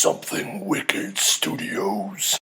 Something Wicked Studios.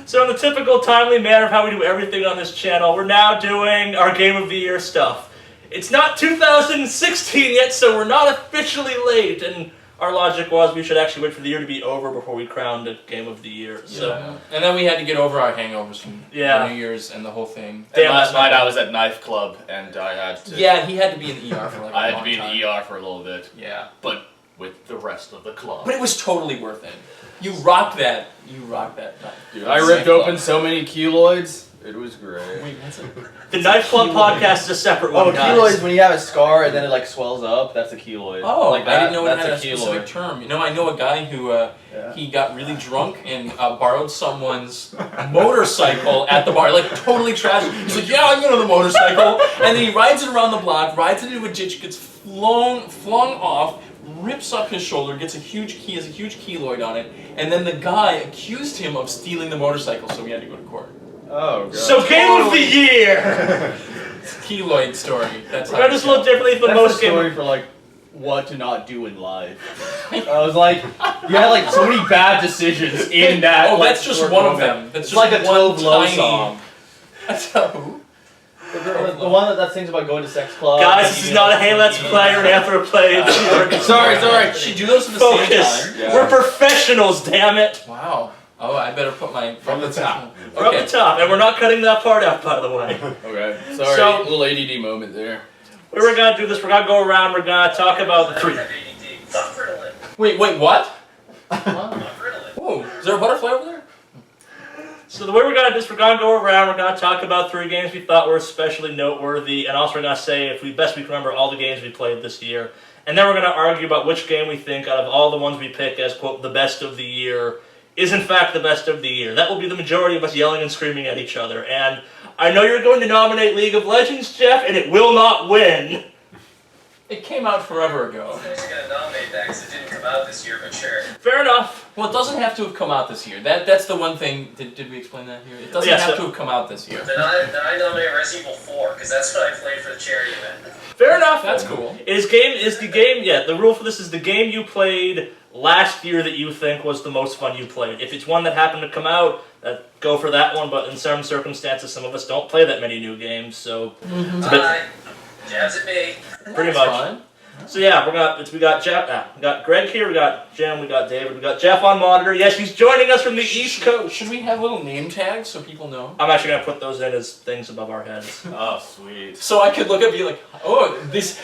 So in the typical timely manner of how we do everything on this channel, we're now doing our Game of the Year stuff. It's not 2016 yet, so we're not officially late, and our logic was we should actually wait for the year to be over before we crowned a Game of the Year. So. Yeah. And then we had to get over our hangovers from New Year's and the whole thing. Damn, last night I was at Knife Club, and I had to... Yeah, he had to be in the ER for like I had to be in the ER for a little bit. Yeah. But with the rest of the club. But it was totally worth it. You rocked that. You rocked that night. Dude, I ripped open so many keloids. It was great. Wait, what's it? The Knife Club podcast is a separate one, guys. Keloid is when you have a scar and then it like swells up. That's a keloid. Oh, like that, I didn't know it had a keloid. specific term. You know, I know a guy who he got really drunk and borrowed someone's motorcycle at the bar, like totally trashed. He's like, "Yeah, I'm gonna the motorcycle," and then he rides it around the block, rides it into a ditch, gets flung off, rips up his shoulder, he has a huge keloid on it, and then the guy accused him of stealing the motorcycle, so we had to go to court. Oh, God. So Game of the Year! Keloid story. That's We're gonna just look differently for That's most the story game. for like what to not do in life. I was like, you had like so many bad decisions in that. Oh, like, that's just short one of moment. them. That's It's just like a one 12 Low tiny song. That's a who? The one that sings about going to sex clubs. Guys, this is not a Hey Let's Play or an After Play. Sorry. Should do those at the same Focus. time. Yeah. We're professionals, damn it. Wow. Oh, I better put my From the top. We're up the top, and we're not cutting that part out, by the way. Okay. Sorry, So- little ADD moment there. We're gonna do this. We're gonna go around. We're gonna talk about the three. Wait, what? Whoa, is there a butterfly over there? So the way we're gonna do this, we're gonna go around. We're gonna talk about three games we thought were especially noteworthy, and also we're gonna say if we best we can remember all the games we played this year. And then we're gonna argue about which game we think out of all the ones we pick as quote the best of the year is in fact the best of the year. That will be the majority of us yelling and screaming at each other. And I know you're going to nominate League of Legends, Jeff, and it will not win. It came out forever ago. I was going to nominate that because it didn't come out this year, but sure. Fair enough. Well, it doesn't have to have come out this year. That's the one thing. Did we explain that here? It doesn't Yes, have to have come out this year. Then I nominate Resident Evil 4 because that's what I played for the charity event. Fair enough. That's cool. The rule for this is the game you played last year that you think was the most fun you played. If it's one that happened to come out, go for that one, but in some circumstances, some of us don't play that many new games, so it's a bit, Jabs at me. pretty That's much. fine. So yeah, we got Jeff, we got Greg here, we got Jim, we got David, we got Jeff on monitor. Yes, he's joining us from the East Coast. Should we have little name tags so people know? I'm actually gonna put those in as things above our heads. Oh, sweet. So I could look up and be like, oh, this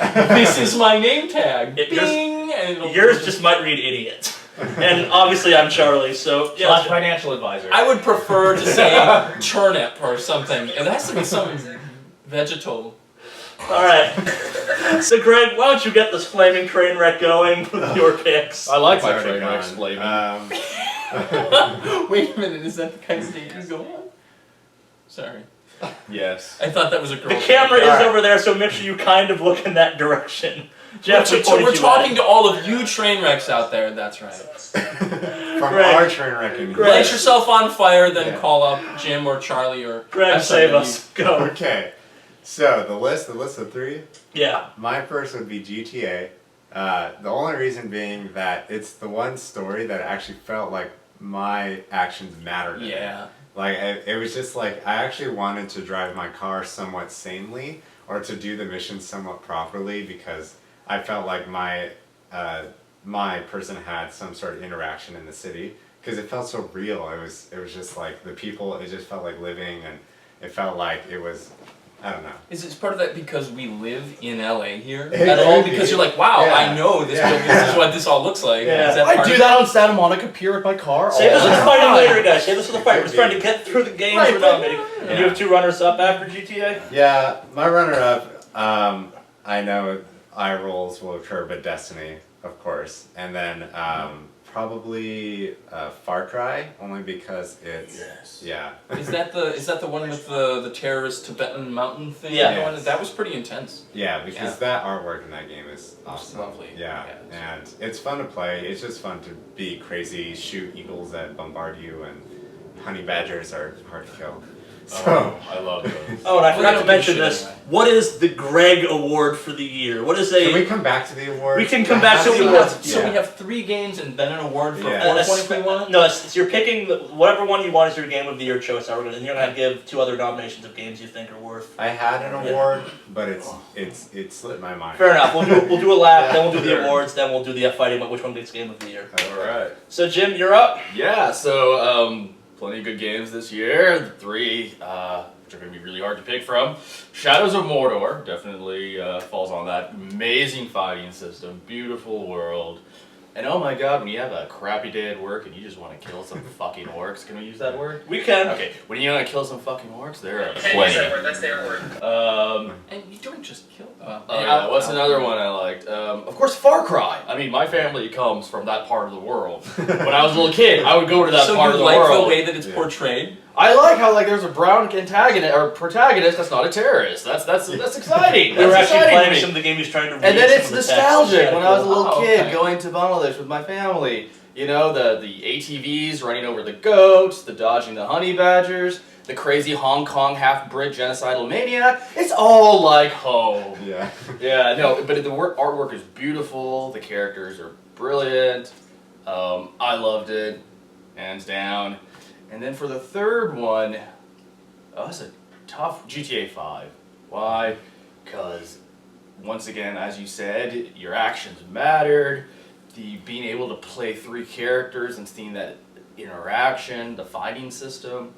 is my name tag. Bing! And it'll- Yours just might read idiot. And obviously I'm Charlie, so yeah. Slash financial advisor. I would prefer to say turnip or something. It has to be some vegetal. Alright. So Greg, why don't you get this flaming train wreck going with your picks? I like It's my already train wrecks gone. flaming. Wait a minute, is that the kind of state you go on? Sorry. Yes. I thought that was a girl. The camera is Alright. over there, so make sure you kind of look in that direction. Jeff, We're talking to all of you train wrecks out there, that's right. From Greg. our train wrecking. Greg. Light yourself on fire, then Yeah. call up Jim or Charlie or... Greg, I'm sorry, save you- us. Go. Okay, so the list of three. Yeah. My first would be GTA. The only reason being that it's the one story that actually felt like my actions mattered. Yeah. Like it was just like I actually wanted to drive my car somewhat sanely or to do the mission somewhat properly because I felt like my person had some sort of interaction in the city because it felt so real. It was just like the people. It just felt like living, and it felt like it was. I don't know. Is it part of that because we live in LA here It at all? could Because be. you're like, wow, Yeah. I know this. Yeah. This is what this all looks like. Yeah. Is that I part do of that on Santa Monica Pier with my car. Save this all for the fighting time. later, guys. Save this for the fight. We're just trying to get through the games Right, we're but- nominating. And you have two runners-up after GTA? Yeah, my runner-up. I know eye rolls will occur, but Destiny, of course, and then probably Far Cry, only because it's yeah. Is that the one with the terrorist Tibetan mountain thing? Yeah. going on? That was pretty intense. Yeah, because that artwork in that game is awesome. lovely. Yeah, Yeah, and it's fun to play. It's just fun to be crazy, shoot eagles that bombard you, and honey badgers are hard to kill. So I love those. Oh, and I forgot Well, to mention shit this. anyway. What is the Greg Award for the year? What is can we a... come back to the award? We can come back So to we the have, awards. so we have 3 games and then an award for Yeah. 420 if we want? No, it's you're picking whatever one you want is your game of the year choice. And you're gonna give 2 other nominations of games you think are worth. I had an award, but it slipped my mind. Fair enough. We'll do a lap, then we'll do the Sure. awards, then we'll do the fighting about which one gets game of the year. Alright. So Jim, you're up. Yeah, so plenty of good games this year. The 3, which are going to be really hard to pick from. Shadows of Mordor definitely falls on that. Amazing fighting system, beautiful world. And oh my god, when you have a crappy day at work and you just want to kill some fucking orcs, can we use that word? We can. Okay, when you want to kill some fucking orcs, there are You can't use that plenty. word, that's their word. And you don't just kill What's another one I liked? Of course, Far Cry. I mean, my family comes from that part of the world. When I was a little kid, I would go to that So part you of the like world. the way that it's portrayed? I like how there's a brown antagonist or protagonist that's not a terrorist. That's exciting. We were That's actually exciting to playing me. some of the game he was trying to read. And then some it's of the text. nostalgic. Yeah, When I was a cool. little Oh, kid okay. going to Bangladesh with my family, you know, the ATVs running over the goats, the dodging the honey badgers, the crazy Hong Kong half-bred genocidal maniac. It's all like home. Yeah. Yeah, no, but the artwork is beautiful. The characters are brilliant. I loved it, hands down. And then for the third one, that's a tough GTA 5. Why? Because once again, as you said, your actions mattered. The being able to play 3 characters and seeing that interaction, the fighting system.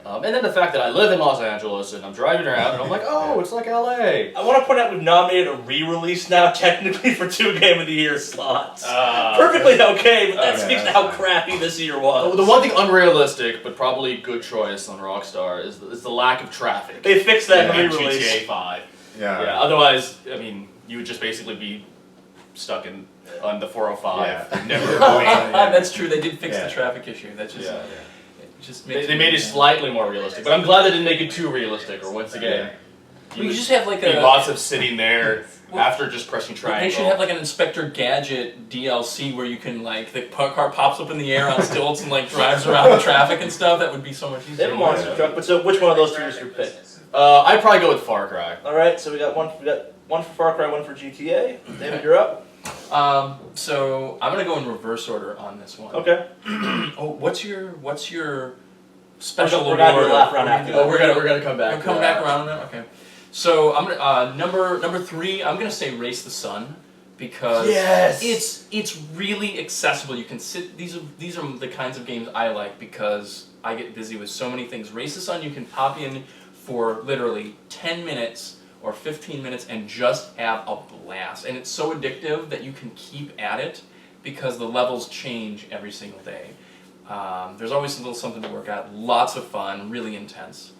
And then the fact that I live in Los Angeles and I'm driving around and I'm like, oh, it's like LA. I want to point out we've nominated a re-release now, technically, for 2 Game of the Year slots. Perfectly okay, but that Okay, speaks to that's how fine. crappy this year was. The one thing unrealistic, but probably good choice on Rockstar is the lack of traffic. They fixed that in in the re-release. GTA 5. Yeah. Yeah, otherwise, I mean, you would just basically be stuck on the 405. Yeah. Never That's true, they did fix Yeah. the traffic issue. That just, Yeah. it just They makes made it slightly more realistic, but I'm glad they didn't make it too realistic, or once again, We could just have like be a... lots of sitting there Well, after just pressing triangle. They should have like an Inspector Gadget DLC where you can like, the car pops up in the air on stilts and like drives around the traffic and stuff. That would be so much They easier. have a monster truck, but so which one of those 2 is your pick? I'd probably go with Far Cry. Alright, so we got one for Far Cry, one for GTA. David, you're up. So I'm gonna go in reverse order on this one. Okay. Oh, what's your special We're gonna do award? a lap round after Oh, we're gonna come back. We'll come back around on that. Okay. So I'm gonna number 3. I'm gonna say Race the Sun because Yes! it's really accessible. You can sit. These are the kinds of games I like because I get busy with so many things. Race the Sun, you can pop in for literally 10 minutes or 15 minutes and just have a blast. And it's so addictive that you can keep at it because the levels change every single day. There's always a little something to work at. Lots of fun, really intense,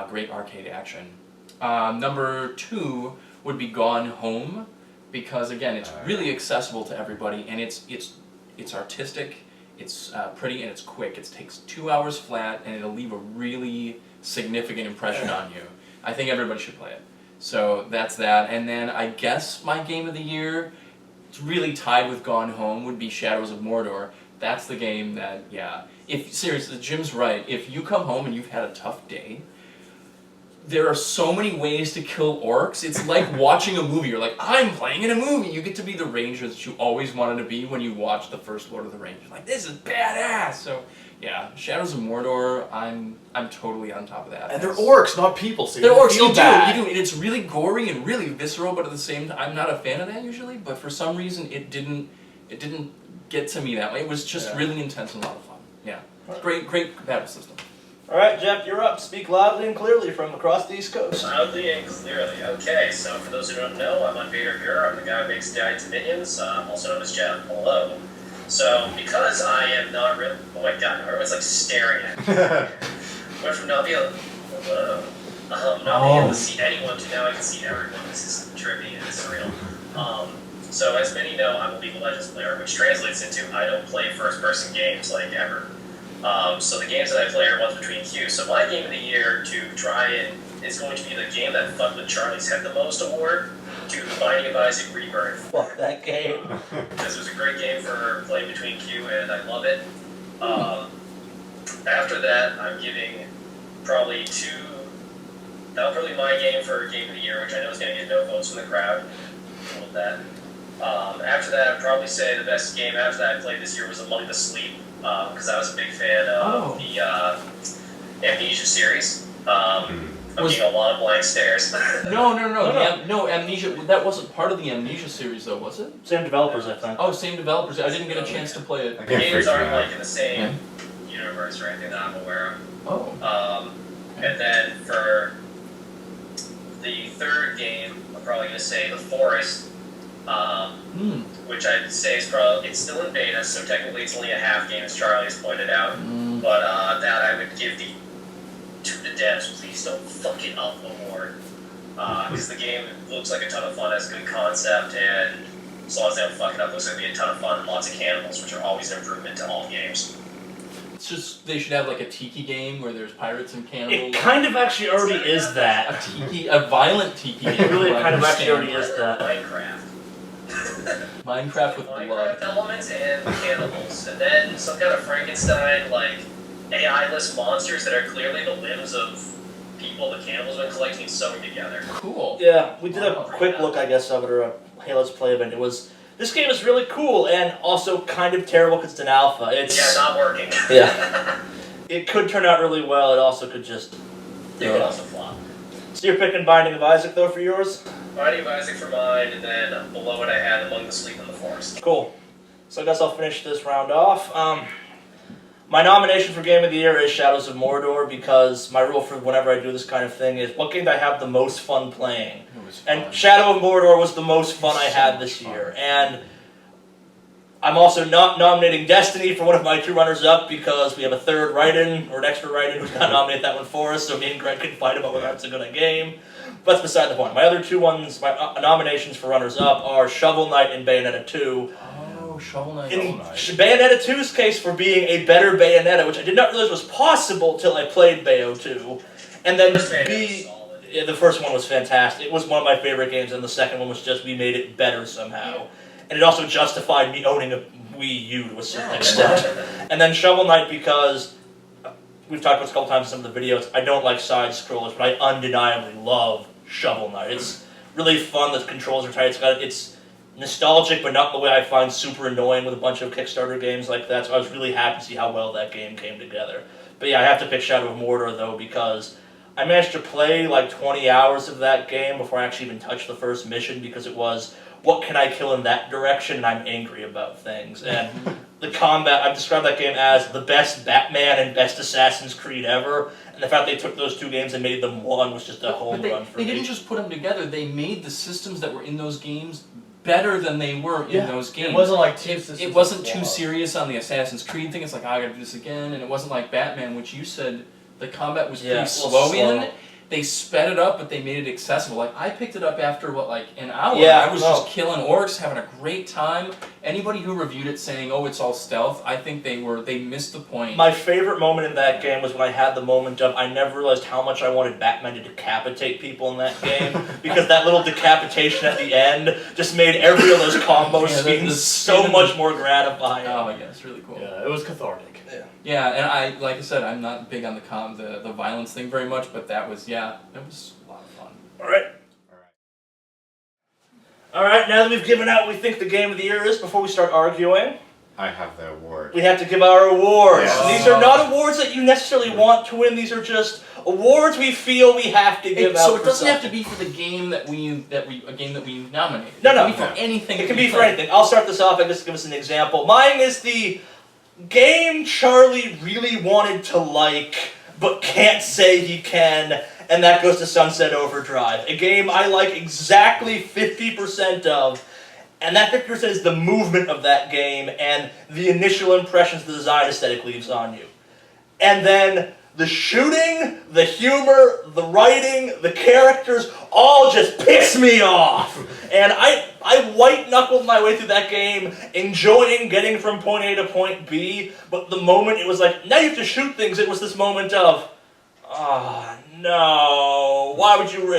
great arcade action. Number 2 would be Gone Home because again, it's really accessible to everybody and it's artistic, it's pretty, and it's quick. It takes 2 hours flat and it'll leave a really significant impression on you. I think everybody should play it. So that's that. And then I guess my game of the year, it's really tied with Gone Home, would be Shadows of Mordor. That's the game that, yeah. If seriously, Jim's right. If you come home and you've had a tough day, there are so many ways to kill orcs. It's like watching a movie. You're like, I'm playing in a movie. You get to be the ranger that you always wanted to be when you watched the first Lord of the Rings. You're like, this is badass. So yeah, Shadows of Mordor. I'm totally on top of that. And they're orcs, not people. So They're you orcs. feel You bad. do. And it's really gory and really visceral, but at the same time, I'm not a fan of that usually. But for some reason, it didn't get to me that way. It was just really intense and a lot of fun. Yeah, great battle system. Alright, Jeff, you're up. Speak loudly and clearly from across the East Coast. Loudly and clearly. Okay, so for those who don't know, I'm Vader Gur. I'm the guy who makes giant minions, also known as Jeff. Hello. So, because I am not really... Oh my god, everyone's like staring at me. Went from not being able to see anyone to now I can see everyone. This is trippy and surreal. So as many know, I'm a League of Legends player, which translates into I don't play first-person games like ever. So the games that I play are ones between queues. So my game of the year to try and is going to be the game that fucked with Charley's Head the most award, to Binding of Isaac Rebirth. Fuck that game. This was a great game for playing between queue, and I love it. After that, I'm giving probably 2 that was probably my game for Game of the Year, which I know is going to get no votes from the crowd. With that. After that, I'd probably say the best game after that I played this year was Among the Sleep, because I was a big fan of the Amnesia series. I'm getting a lot of blank stares. No. No, Amnesia. That wasn't part of the Amnesia series, though, was it? Same developers, I think. Oh, same developers. I didn't get a chance to play it. I The get games freaked aren't out. like in the same universe or anything that I'm aware of. Oh. And then for the third game, I'm probably going to say The Forest, which I'd say is probably, it's still in beta, so technically it's only a half game, as Charlie has pointed out. But that I would give the To the Depths, Please Don't Fuck It Up award. Because the game looks like a ton of fun, has a good concept, and as long as they don't fuck it up, it looks like it'll be a ton of fun and lots of cannibals, which are always an improvement to all games. It's just they should have like a tiki game where there's pirates and cannibals. It kind of actually already is that. A violent tiki game. It really from what I kind of actually understand. already is that. Minecraft with blood. Minecraft elements and cannibals. And then some kind of Frankenstein, like, AI-less monsters that are clearly the limbs of people the cannibals have been collecting and sewing together. Cool. Yeah, we did a Wow. quick look, I guess, of it, or a Hey Let's Play event. This game is really cool and also kind of terrible because it's an alpha. Yeah, not working. Yeah. It could turn out really well, it also could just... It could also flop. So you're picking Binding of Isaac, though, for yours? Binding of Isaac for mine, and then below it I had Among the Sleep and the Forest. Cool. So I guess I'll finish this round off. My nomination for Game of the Year is Shadows of Mordor because my rule for whenever I do this kind of thing is what game do I have the most fun playing? It was fun. And Shadow of Mordor was the most fun I had this year. And I'm also not nominating Destiny for one of my two runners-up because we have a third write-in, or an extra write-in who's going to nominate that one for us, so me and Greg can fight about whether that's a good game. But that's beside the point. My other two ones, my nominations for runners-up are Shovel Knight and Bayonetta 2. Oh, Shovel Knight. In Bayonetta 2's case for being a better Bayonetta, which I did not realize was possible till I played Bayo 2. And then First Bayonetta was B... solid. Yeah, the first one was fantastic. It was one of my favorite games, and the second one was just we made it better somehow. And it also justified me owning a Wii U to a certain extent. And then Shovel Knight because, we've talked about this a couple times in some of the videos, I don't like side-scrollers, but I undeniably love Shovel Knight. It's really fun, the controls are tight, it's nostalgic, but not the way I find super annoying with a bunch of Kickstarter games like that, so I was really happy to see how well that game came together. But yeah, I have to pick Shadow of Mordor, though, because I managed to play like 20 hours of that game before I actually even touched the first mission, because it was, what can I kill in that direction, and I'm angry about things. And the combat, I've described that game as the best Batman and best Assassin's Creed ever, and the fact they took those two games and made them one was just a home run for me. They didn't just put them together, they made the systems that were in those games better than they were in those games. It wasn't like two systems. It wasn't too serious on the Assassin's Creed thing, it's like, oh, I gotta do this again, and it wasn't like Batman, which you said the combat was pretty slow in. They sped it up, but they made it accessible. Like, I picked it up after, what, like an hour? Yeah, I was just killing orcs, having a great time. Anybody who reviewed it saying, oh, it's all stealth, I think they missed the point. My favorite moment in that game was when I had the moment of, I never realized how much I wanted Batman to decapitate people in that game, because that little decapitation at the end just made every of those combos seem so much more gratifying. Oh, yeah, it's really cool. Yeah, it was cathartic. Yeah, and like I said, I'm not big on the violence thing very much, but that was, it was a lot of fun. Alright, now that we've given out what we think the game of the year is, before we start arguing, I have the award. we have to give our awards. Yes. These are not awards that you necessarily want to win, these are just awards we feel we have to give out. So it for doesn't have to something. be for the game that we nominated. No, It no. can be for anything. It that can we be for play. anything. I'll start this off and just give us an example. Mine is the game Charlie really wanted to like, but can't say he can, and that goes to Sunset Overdrive. A game I like exactly 50% of, and that 50% is the movement of that game and the initial impressions the design aesthetic leaves on you. And then the shooting, the humor, the writing, the characters, all just piss me off. And I white-knuckled my way through that game, enjoying getting from point A to point B, but the moment it was like, now you have to shoot things, it was this moment of, oh, no, why would you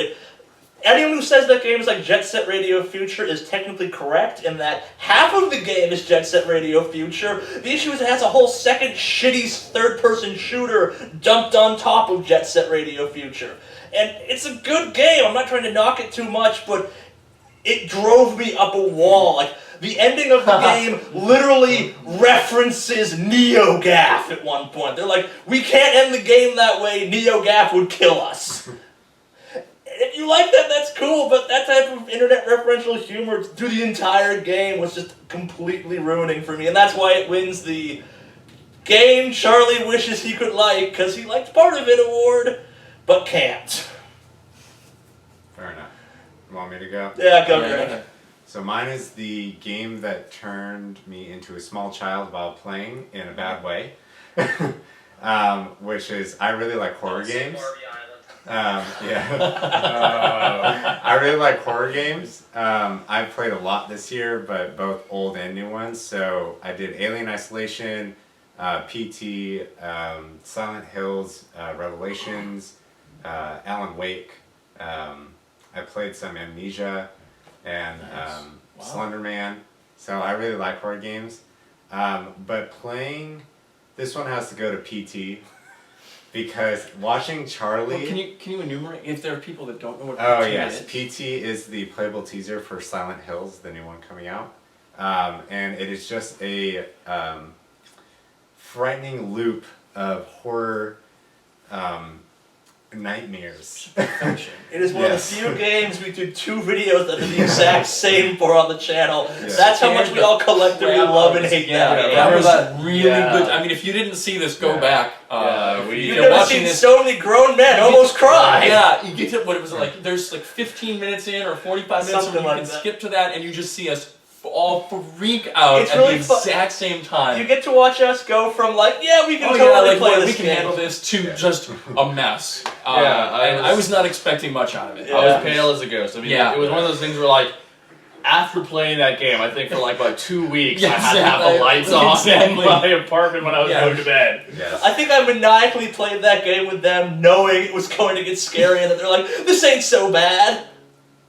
anyone who says that game is like Jet Set Radio Future is technically correct in that half of the game is Jet Set Radio Future. The issue is it has a whole second shitty third-person shooter dumped on top of Jet Set Radio Future. And it's a good game. I'm not trying to knock it too much, but it drove me up a wall. Like, the ending of the game literally references NeoGAF at one point. They're like, we can't end the game that way, NeoGAF would kill us. If you like that, that's cool, but that type of internet referential humor through the entire game was just completely ruining for me, and that's why it wins the Game Charley Wishes He Could Like, because he liked part of it award, but can't. Fair enough. You want me to go? Yeah, go Greg. So mine is the game that turned me into a small child while playing in a bad way. Which is, I really like horror games. I really like horror games. I've played a lot this year, but both old and new ones. So I did Alien Isolation, PT, Silent Hills, Revelations, Alan Wake. I played some Amnesia and Slender Man. So I really like horror games. But playing, this one has to go to PT. Because watching Charley... Well, can you enumerate if there are people that don't know what PT Oh yes, is? PT is the playable teaser for Silent Hills, the new one coming out. And it is just a frightening loop of horror nightmares. It is one of the few games we do 2 videos that are the exact same for on the channel. Yeah. That's how much we all collectively love and hate that game. That was really good. I mean, if you didn't see this, go back. You've never seen so many grown men almost cry. Yeah, you get to what it was like. There's like 15 minutes in or 45 minutes, Something and you like can that. skip to that, and you just see us all freak out It's at really the fun. exact same time. You get to watch us go from like, yeah, we can oh totally yeah, like play well, this we can game. handle this to just a mess. I was not expecting much out of it. Yeah. I was pale as a ghost. I mean, Yeah. it was one of those things where, like, after playing that game, I think for like about 2 weeks, Yeah, I had to have exactly. the lights on Exactly. in my apartment when I was Yeah. going to bed. Yes. I think I maniacally played that game with them, knowing it was going to get scary, and that they're like, this ain't so bad.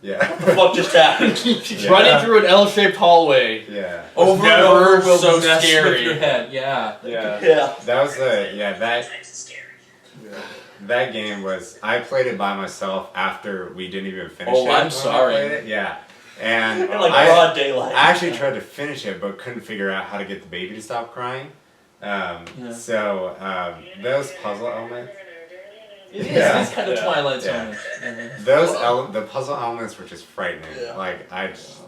Yeah. What the fuck just happened? Yeah. Running through an L-shaped hallway. Yeah. Over and never over will so mess scary. with your head. Yeah. Yeah. Yeah. That was that Scary. that game was, I played it by myself after we didn't even finish Oh, it. I'm when we sorry. played it. Yeah. And In like I broad daylight. actually tried to finish it, but couldn't figure out how to get the baby to stop crying. So those puzzle elements, It is. Yeah. It's kind of Yeah. Twilight Yeah. Zone. the puzzle elements were just frightening. Yeah. Like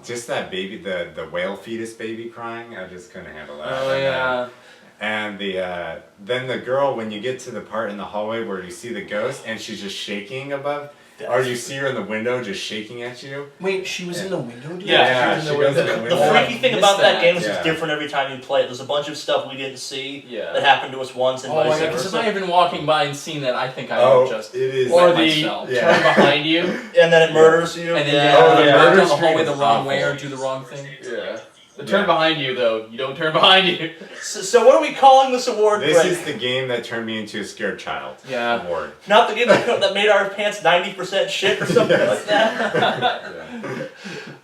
just that baby, the whale fetus baby crying, I just couldn't handle that. Oh yeah. And then the girl, when you get to the part in the hallway where you see the ghost and she's just shaking above, or you see her in the window just shaking at you. Wait, she was in the window. Dude? Yeah, she goes in the The window. freaky thing missed about that that. game is Yeah. it's different every time you play it. There's a bunch of stuff we didn't see Yeah. that happened to us once and Oh my vice god, because if I versa. had been walking by and seen that, I think I Oh, would just it is. Or wet the myself. Yeah. turn behind you. And then it murders you. And then yeah. yeah, Oh, the walk murder down the screen hallway is the wrong way awful. or do the wrong thing. Yeah. The turn Yeah. behind you, though. You don't turn behind you. So what are we calling this award, This Greg? is the game that turned me into a scared child. Yeah. Award. Not the game that made our pants 90% shit or something like that?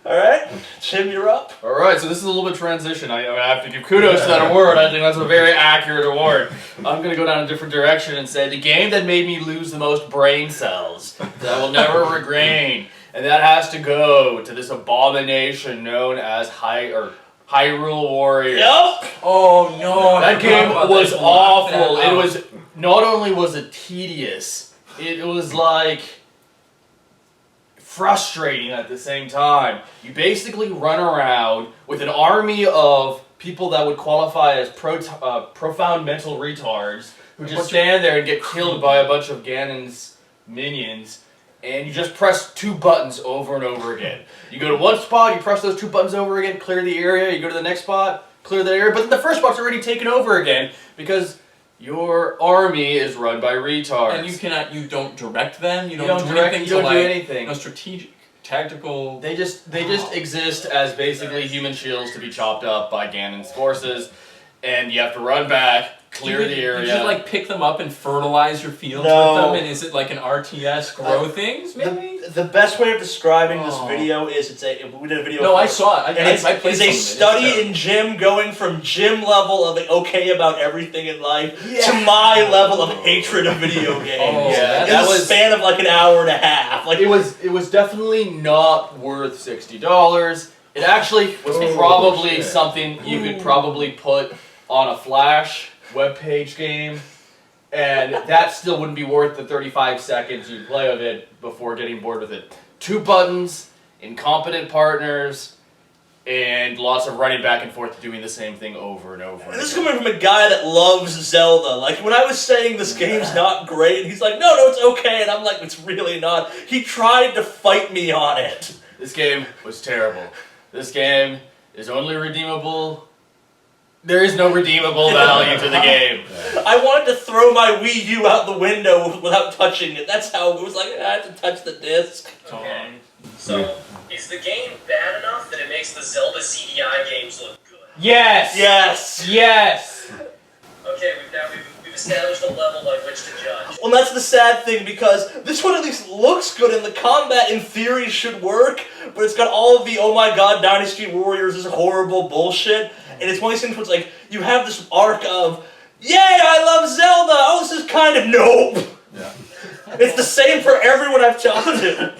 Alright, Tim, you're up. All right, so this is a little bit transition. I have to give kudos to that award. I think that's a very accurate award. I'm going to go down a different direction and say the game that made me lose the most brain cells that I will never regain. And that has to go to this abomination known as Hyrule Warriors. Yup. Oh no! That game was Laughing awful. out. It was, not only was it tedious, it was like frustrating at the same time. You basically run around with an army of people that would qualify as profound mental retards who just stand there and get killed by a bunch of Ganon's minions. And you just press 2 buttons over and over again. You go to one spot, you press those 2 buttons over again, clear the area. You go to the next spot, clear the area. But the first spot's already taken over again because your army is run by retards. And you don't direct them. You You don't, don't do direct. anything. You don't to, do like, anything. No strategic, tactical. They just exist as basically human shields to be chopped up by Ganon's forces, and you have to run back, clear the area. Did you like pick them up and fertilize your fields No. with them? And is it like an RTS grow things? Maybe. The best way of describing this Oh. video is we did a video. No, for I it. saw it. And it's I played a some of it. study It's in gym, going from gym level of okay about everything in life to Yeah. my level of hatred of video games. Oh, Yeah, in that the was- span of like an hour and a half. Like It was definitely not worth $60. It actually was probably shit. something you could probably put on a Flash webpage game, and that still wouldn't be worth the 35 seconds you'd play of it before getting bored with it. 2 buttons, incompetent partners, and lots of running back and forth doing the same thing over and over. And this is coming from a guy that loves Zelda. Like, when I was saying this game's not great, and he's like, no, it's okay, and I'm like, it's really not. He tried to fight me on it. This game was terrible. This game is only redeemable. There is no redeemable value to the game. I wanted to throw my Wii U out the window without touching it. That's how it was like, I have to touch the disc. Okay. So, is the game bad enough that it makes the Zelda CDI games look good? Yes. Yes. Yes. Okay, we've established a level by which to judge. Well, that's the sad thing, because this one at least looks good, and the combat in theory should work, but it's got all of the, oh my god, Dynasty Warriors is horrible bullshit, and it's one of these things where it's like, you have this arc of, yay, I love Zelda, oh, this is kind of nope. Yeah. It's the same for everyone I've talked to.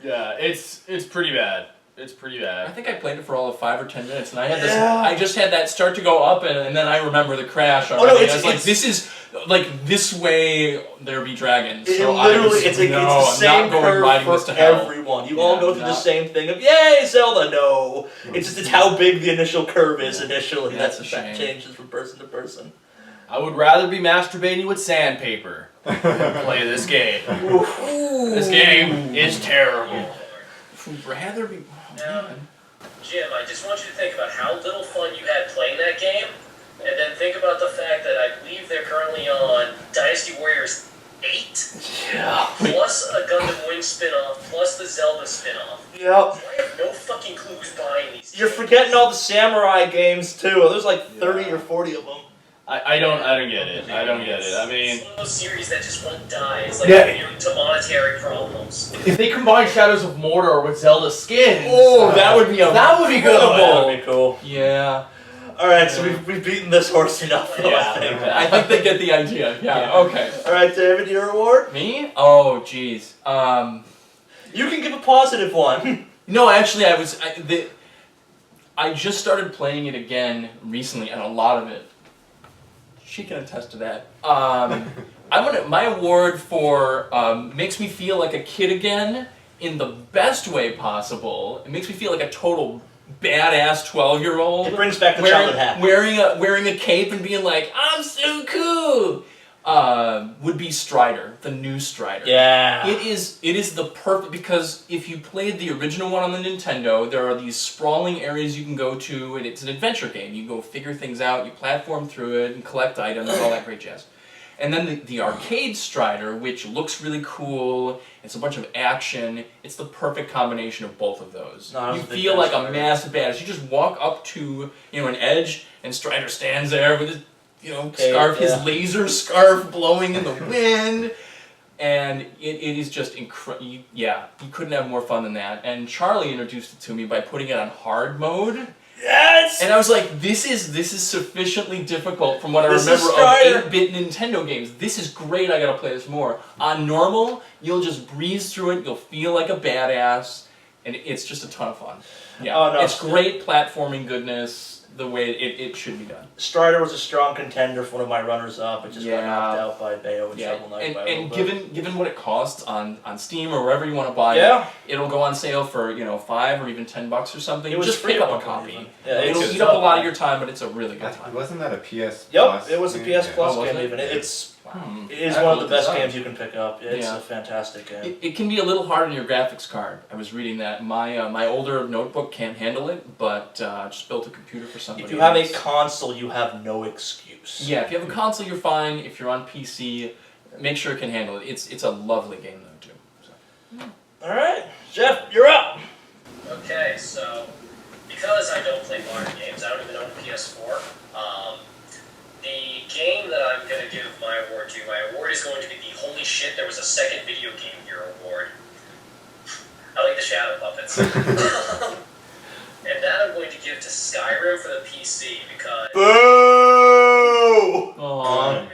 Yeah, it's pretty bad. It's pretty I bad. think I played it for all of 5 or 10 minutes, and I had this. Yeah. I just had that start to go up, and then I remember the crash. Already. no, I it's- was like, it's- this is like this way. There be dragons. It So literally, it's the I'm same not going curve riding for this to hell. everyone. You Yeah, all go through the not- same thing of, yay, Zelda, no. It's just it's how big the initial curve is initially. That's That a shame. changes from person to person. I would rather be masturbating with sandpaper than play this game. This game is terrible. Would rather be. Now, Jim, I just want you to think about how little fun you had playing that game, and then think about the fact that I believe they're currently on Dynasty Warriors 8, Yeah. plus a Gundam Wing spin-off, plus the Zelda spin-off. Yep. So I have no fucking clue who's buying these. You're games. forgetting all the samurai games too. There's like 30 or 40 of them. I don't get it. I don't get it. I mean, It's one of those series that just won't die. It's like Yeah. immune to monetary problems. if they combine Shadows of Mordor with Zelda skins, that would be that would be good. That would be cool. Yeah. Alright, so we've beaten this horse enough though, Yeah. I think. I think they get the idea. Yeah. Okay. Alright, David, your award? Me? Oh, jeez. You can give a positive one. No, actually, I just started playing it again recently, and a lot of it. She can attest to that. My award for makes me feel like a kid again in the best way possible. It makes me feel like a total badass 12-year-old. It brings back the childhood hat. Wearing a cape and being like, I'm so cool. Would be Strider, the new Strider. Yeah. It is the perfect, because if you played the original one on the Nintendo, there are these sprawling areas you can go to, and it's an adventure game. You go figure things out, you platform through it, and collect items, all that great jazz. And then the arcade Strider, which looks really cool, it's a bunch of action, it's the perfect combination of both of those. No, I was You a big feel fan like of a Strider. massive badass. You just walk up to an edge, and Strider stands there with his Okay, scarf, yeah. his laser scarf blowing in the wind. And it is just incredible. Yeah, you couldn't have more fun than that. And Charley introduced it to me by putting it on hard mode. Yes! And I was like, this is sufficiently difficult from what I This is remember Strider. of 8-bit Nintendo games. This is great, I gotta play this more. On normal, you'll just breeze through it, you'll feel like a badass, and it's just a ton of fun. Yeah, Oh, no. it's great platforming goodness, the way it should be done. Strider was a strong contender for one of my runners-up. It just got Yeah. knocked out by Bayo and Yeah, Shovel Knight and, by a and little bit. given what it costs on Steam or wherever you want to buy Yeah. it, it'll go on sale for $5 or even $10 or something. It was Just free pick at up a one point copy. even. Yeah, It'll it's eat good up a lot stuff. of your time, but it's a really good time. Wasn't that a PS Yep, Plus? it was a thing? PS Yeah. Plus Oh, was game it? even. It's Wow. It is I one have of to the best look this games you can pick up. It's Yeah. a fantastic game. It can be a little hard on your graphics card. I was reading that. My older notebook can't handle it, but just built a computer for somebody If you have a else. console, you have no excuse. Yeah, if you have a console, you're fine. If you're on PC, make sure it can handle it. It's a lovely game though too. So. All right, Jeff, you're up. Okay, so because I don't play modern games, I don't even own a PS4. The I'm going to give my award to. My award is going to be the Holy Shit, There Was a Second Video Game Year award. I like the shadow puppets. And that I'm going to give to Skyrim for the PC because... Boo! Aww.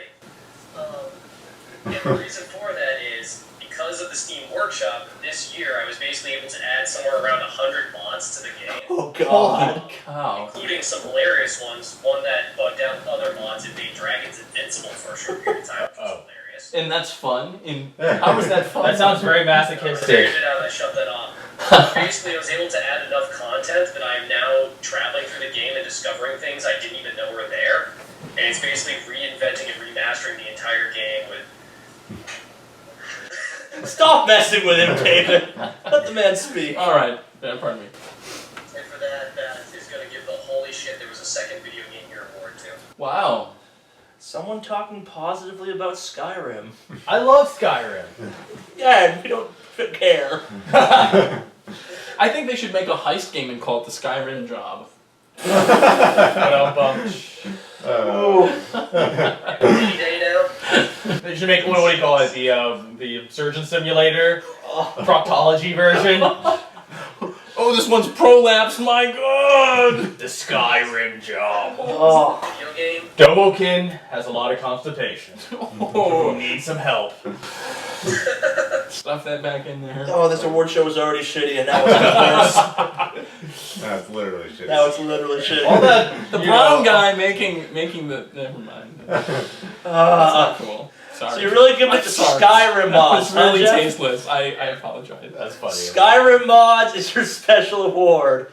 And the reason for that is because of the Steam Workshop, this year I was basically able to add somewhere around 100 mods to the game. Oh god. Holy cow. Including some hilarious ones, one that bugged out other mods and made dragons invincible for a short period of time, which was hilarious. And that's fun? How was that fun? That sounds very I masochistic. figured it out and I shut that off. Basically, I was able to add enough content that I'm now traveling through the game and discovering things I didn't even know were there. And it's basically reinventing and remastering the entire game with... Stop messing with him, David. Let the man speak. Alright, pardon me. And for that, that is going to give the Holy Shit, There Was a Second Video Game Year award to. Wow. Someone talking positively about Skyrim. I love Skyrim. Yeah, we don't care. I think they should make a heist game and call it the Skyrim Job. Any day now? They should make, what do you call it, the surgeon simulator, proctology version. Oh, this one's prolapse, my god! The Skyrim job. Oh. Video game? Domokin has a lot of constipation. Oh, Needs some help. stuff that back in there. Oh, this award show was already shitty, and now it's worse. That's literally shit. Now it's literally shitty. All that, The brown guy making the. Never mind. That's not cool. Sorry. So you're really giving it to sorry. Skyrim That mods, was really huh, Jeff? tasteless. I apologize. That's funny. Skyrim mods is your special award.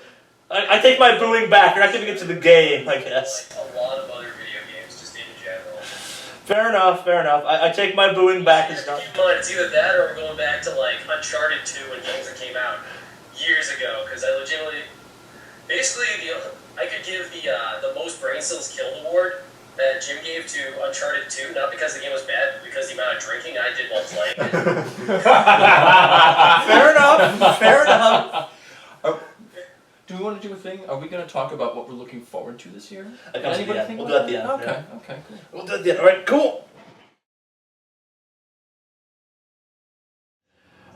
I take my booing back. You're not giving it to the game, I guess. Like a lot of other video games, just in general. Fair enough, fair enough. I take my booing back. It's not. Keep in mind, it's either that or we're going back to like Uncharted 2 and games that came out years ago. Because I legitimately, basically, I could give the most brain cells killed award that Jim gave to Uncharted 2, not because the game was bad, but because the amount of drinking I did while playing it. Fair enough. Fair enough. Do we want to do a thing? Are we going to talk about what we're looking forward to this year? That comes at the end. think We'll about do it at the end, Okay, okay, cool. We'll do it at the end. All right, cool.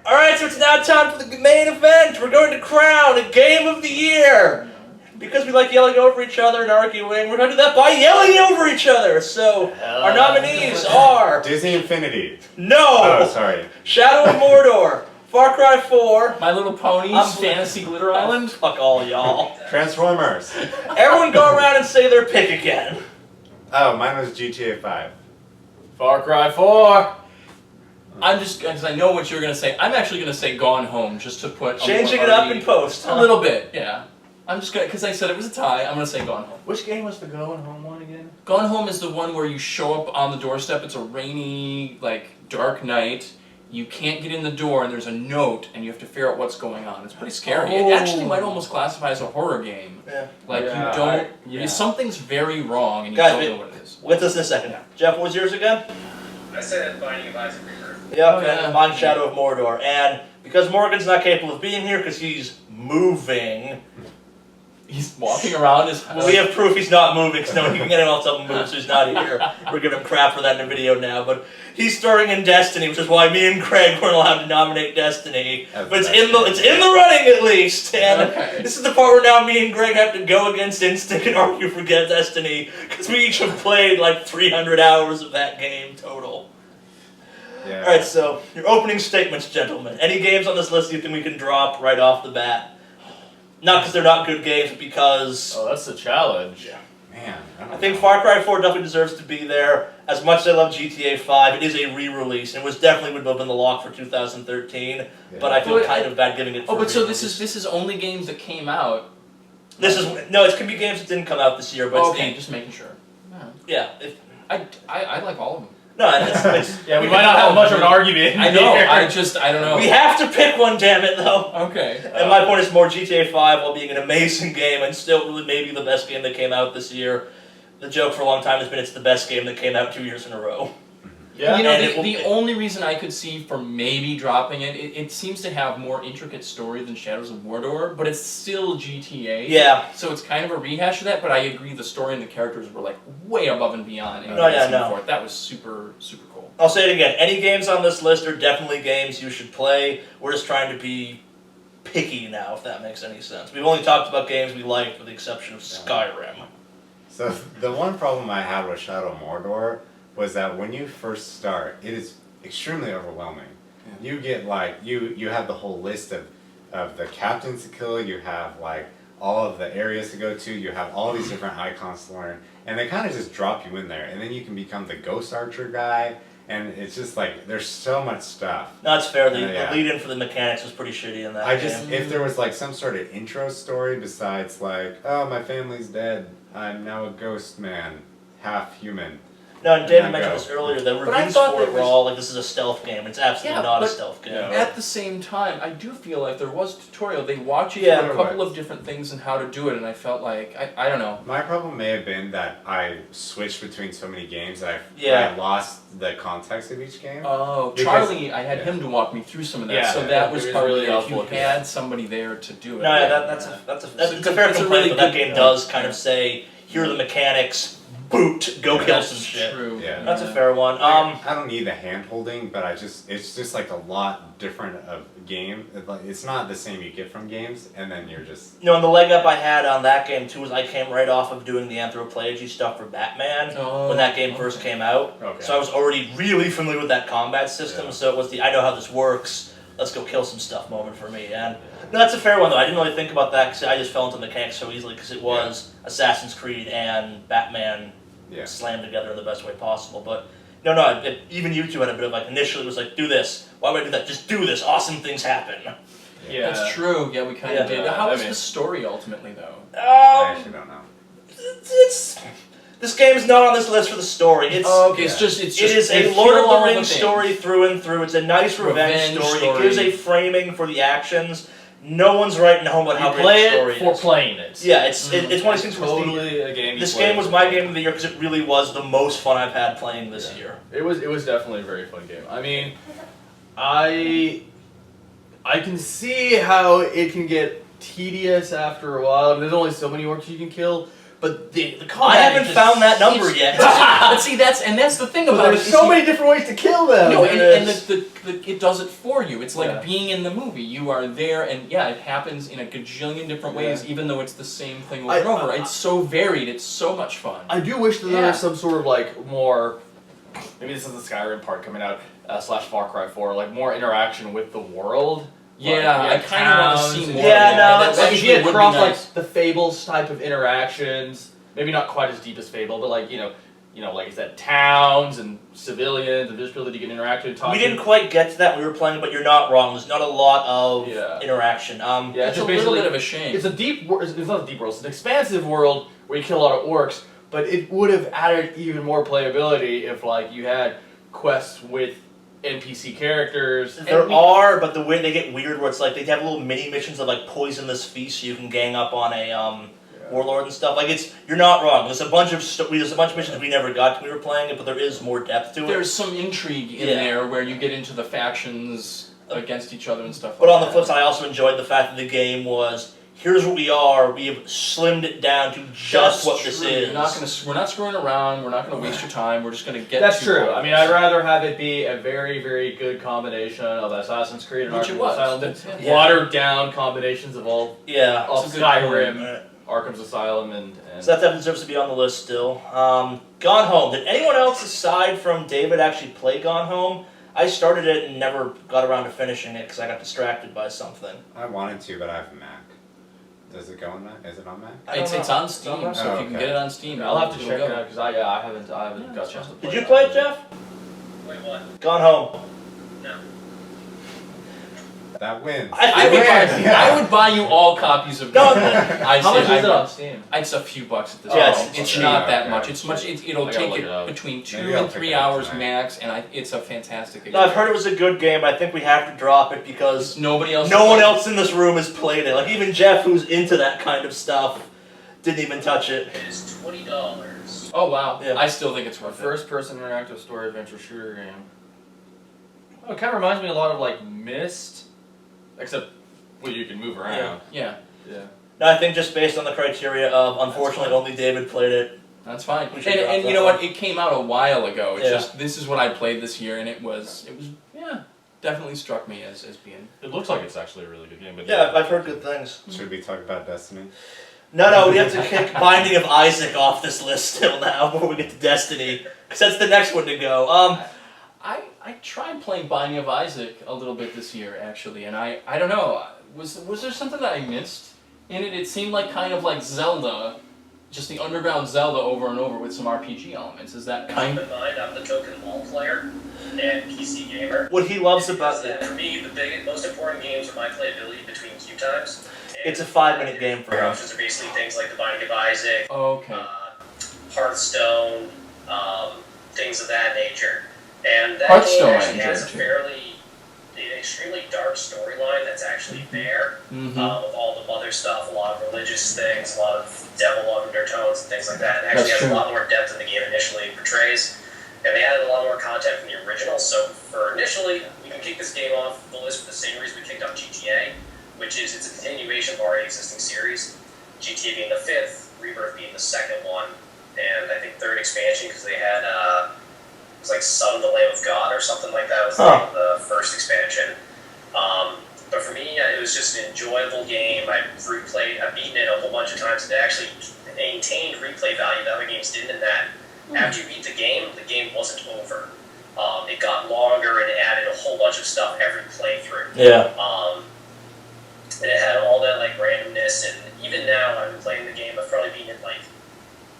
All right, so it's now time for the main event. We're going to crown a Game of the Year. Because we like yelling over each other and arguing, we're going to do that by yelling over each other. So, our nominees are... Disney Infinity. No! Oh, sorry. Shadow of Mordor, Far Cry 4... My Little Ponies, Fantasy Glitter Island. Fuck all y'all. Transformers. Everyone go around and say their pick again. Oh, mine was GTA 5. Far Cry 4. I'm just, because I know what you're going to say. I'm actually going to say Gone Home, just to put... Changing it up in post. A little bit, yeah. I'm just going to, because I said it was a tie, I'm going to say Gone Home. Which game was the Going Home one again? Gone Home is the one where you show up on the doorstep, it's a rainy, like, dark night, you can't get in the door, and there's a note, and you have to figure out what's going on. It's pretty scary. It actually might almost classify as a horror game. Yeah. Like, Yeah, you don't, something's very wrong, and you Guys, don't know what it is. We'll get to this in a second. Jeff, what was yours again? I said Binding of Isaac Rebirth. Yeah, Oh, okay. yeah. Mine's Shadow of Mordor. And because Morgan's not capable of being here because he's moving, He's walking around his house. well, we have proof he's not moving because no one can get him else up and move, so he's not here. We're giving him crap for that in the video now. But he's starring in Destiny, which is why me and Craig weren't allowed to nominate Destiny. That's But it's Destiny. in the running at least. And Okay. this is the part where now me and Greg have to go against Instinct and argue for Get Destiny because we each have played like 300 hours of that game total. Yeah. Alright, so your opening statements, gentlemen. Any games on this list you think we can drop right off the bat? Not because they're not good games, but because Oh, that's the challenge. Man, I think Far Cry 4 definitely deserves to be there. As much as I love GTA 5, it is a re-release, and it was definitely would have been the lock for 2013. But I feel But- kind of bad giving it. For Oh, but so re-release. this is only games that came out. This is no. It can be games that didn't come out this year, but Okay, it's just making sure. yeah. If, I like all of them. no, it's Yeah, we might not have much of an argument. I know. here. I don't know. we have to pick one. Damn it, though. Okay. And my point is more GTA 5 while being an amazing game and still really maybe the best game that came out this year. The joke for a long time has been it's the best game that came out 2 years in a row. Yeah. You know, And the only reason I could see for maybe dropping it seems to have more intricate story than Shadows of Mordor, but it's still GTA. Yeah. So it's kind of a rehash of that, but I agree the story and the characters were like way above and beyond. That was super, super cool. I'll say it again. Any games on this list are definitely games you should play. We're just trying to be picky now, if that makes any sense. We've only talked about games we liked, with the exception of Skyrim. So the one problem I had with Shadow of Mordor was that when you first start, it is extremely overwhelming. Yeah. You get like you have the whole list of the captains to kill. You have like all of the areas to go to. You have all these different icons to learn, and they kind of just drop you in there, and then you can become the ghost archer guy. And it's just like, there's so much stuff. No, it's fair. The lead-in for the mechanics was pretty shitty in that game. If there was like some sort of intro story besides like, oh, my family's dead, I'm now a ghost man, half human. No, and David mentioned this earlier, the reviews for it were all like, this is a stealth game. It's absolutely not a stealth game. At the same time, I do feel like there was a tutorial. They watch you through a couple of different things and how to do it, and I felt like, I don't know. My problem may have been that I switched between so many games that I lost the context of each game. Oh, Charley, I had him to walk me through some of that, so that was probably really helpful. If you had somebody there to do it. No, that's a fair complaint, but that game does kind of say, here are the mechanics, boot, go kill some shit. True. Yeah. That's a fair one. I don't need the hand holding, but it's just like a lot different of game. It's not the same you get from games, and then you're just... No, and the leg up I had on that game too was I came right off of doing the anthropology stuff for Batman when that game first came out. Okay. So I was already really familiar with that combat system, so it was I know how this works, let's go kill some stuff moment for me. And no, that's a fair one though. I didn't really think about that because I just fell into the mechanics so easily because it was Assassin's Creed and Batman slammed together in the best way possible. But no, even you two had a bit of like, initially it was like, do this. Why would I do that? Just do this. Awesome things happen. Yeah, that's true. Yeah, we kind of did. How was the story ultimately though? I actually don't know. This game is not on this list for the story. It's it is a Lord of the Rings story through and through. It's a nice revenge story. It gives a framing for the actions. No one's writing home about how great the story is. You play it for playing it. Yeah, it's one of these things. Totally a game. This game was my game of the year because it really was the most fun I've had playing this year. It was definitely a very fun game. I mean, I can see how it can get tedious after a while. I mean, there's only so many orcs you can kill. But the combat, I haven't found that number yet. But see, that's the thing about it. There's so many different ways to kill them. No, and it does it for you. It's like being in the movie. You are there, and it happens in a gajillion different ways, even though it's the same thing over and over. It's so varied. It's so much fun. I do wish that there was some sort of like more. Maybe this is the Skyrim part coming out / Far Cry 4, like more interaction with the world. Yeah, I kind of want to see more. That's like if you had cross like the Fables type of interactions, maybe not quite as deep as Fable, but like you know, like I said, towns and civilians and just people that you can interact with. We didn't quite get to that when we were playing, but you're not wrong. There's not a lot of interaction. It's a little bit of a shame. It's a deep. It's not a deep world. It's an expansive world where you kill a lot of orcs, but it would have added even more playability if like you had quests with NPC characters. But the way they get weird, where it's like they have little mini missions of like poison this feast so you can gang up on a warlord and stuff. Like you're not wrong. There's a bunch of missions we never got when we were playing it, but there is more depth to it. There's some intrigue in there where you get into the factions against each other and stuff. But on the flip side, I also enjoyed the fact that the game was, here's what we are. We have slimmed it down to just what this is. We're not screwing around. We're not going to waste your time. We're just going to get. That's true. I mean, I'd rather have it be a very, very good combination of Assassin's Creed and Arkham Asylum, watered down combinations of all. Yeah, of Skyrim, Arkham's Asylum, and so that definitely deserves to be on the list still. Gone Home. Did anyone else aside from David actually play Gone Home? I started it and never got around to finishing it because I got distracted by something. I wanted to, but I have a Mac. Does it go on Mac? Is it on Mac? It's on Steam, so if you can get it on Steam, I'll have to check it out because I haven't got a chance to play. Did you play it, Jeff? Wait, what? Gone Home. No. That wins. I would buy you all copies of Gone Home. How much is it on Steam? It's a few bucks at this point. It's not that much. It'll take it between 2 and 3 hours max, and it's a fantastic game. No, I've heard it was a good game. I think we have to drop it because no one else in this room has played it. Like even Jeff, who's into that kind of stuff, Didn't even touch it. It is $20. Oh wow. Yeah. I still think it's A worth it. first-person interactive story adventure shooter game. Oh, it kind of reminds me a lot of like Myst, except well, you can move around. Yeah, Yeah. No, I think just based on the criteria of, unfortunately, only David played it. that's fine. We And, should drop and you that know one. what? It came out a while ago. It's Yeah. just this is what I played this year, and it was definitely struck me as being. It looks like it's actually a really good game. But Yeah, I've heard good things. Should we talk about Destiny? No, we have to kick Binding of Isaac off this list still now before we get to Destiny, because that's the next one to go. I tried playing Binding of Isaac a little bit this year actually, and I don't know. Was there something that I missed in it? It seemed like kind of like Zelda, just the underground Zelda over and over with some RPG elements. Is that Keep kind in mind, I'm the token mall player and PC gamer. What he loves about Because, it, for me, the most important games are my playability between queue times. it's a 5-minute game for Your him. options are basically things like the Binding of Isaac, okay? Hearthstone, things of that nature. And that Hearthstone game I actually has a enjoyed, too. an extremely dark storyline that's actually there, Mm-hmm. with all the other stuff, a lot of religious things, a lot of devil undertones and things like that. It actually That's has true. a lot more depth than the game initially portrays. And they added a lot more content from the original, so for initially, we can kick this game off the list for the same reason we kicked off GTA, which is it's a continuation of already existing series. GTA being the fifth, Rebirth being the second one, and I think third expansion because they had it was like Son of the Lamb of God or something like that was the name of the first expansion. But for me, it was just an enjoyable game. I've beaten it a whole bunch of times, and it actually maintained replay value that other games didn't. In that, after you beat the game wasn't over. It got longer and it added a whole bunch of stuff every playthrough. Yeah. And it had all that like randomness, and even now I've been playing the game. I've probably beaten it like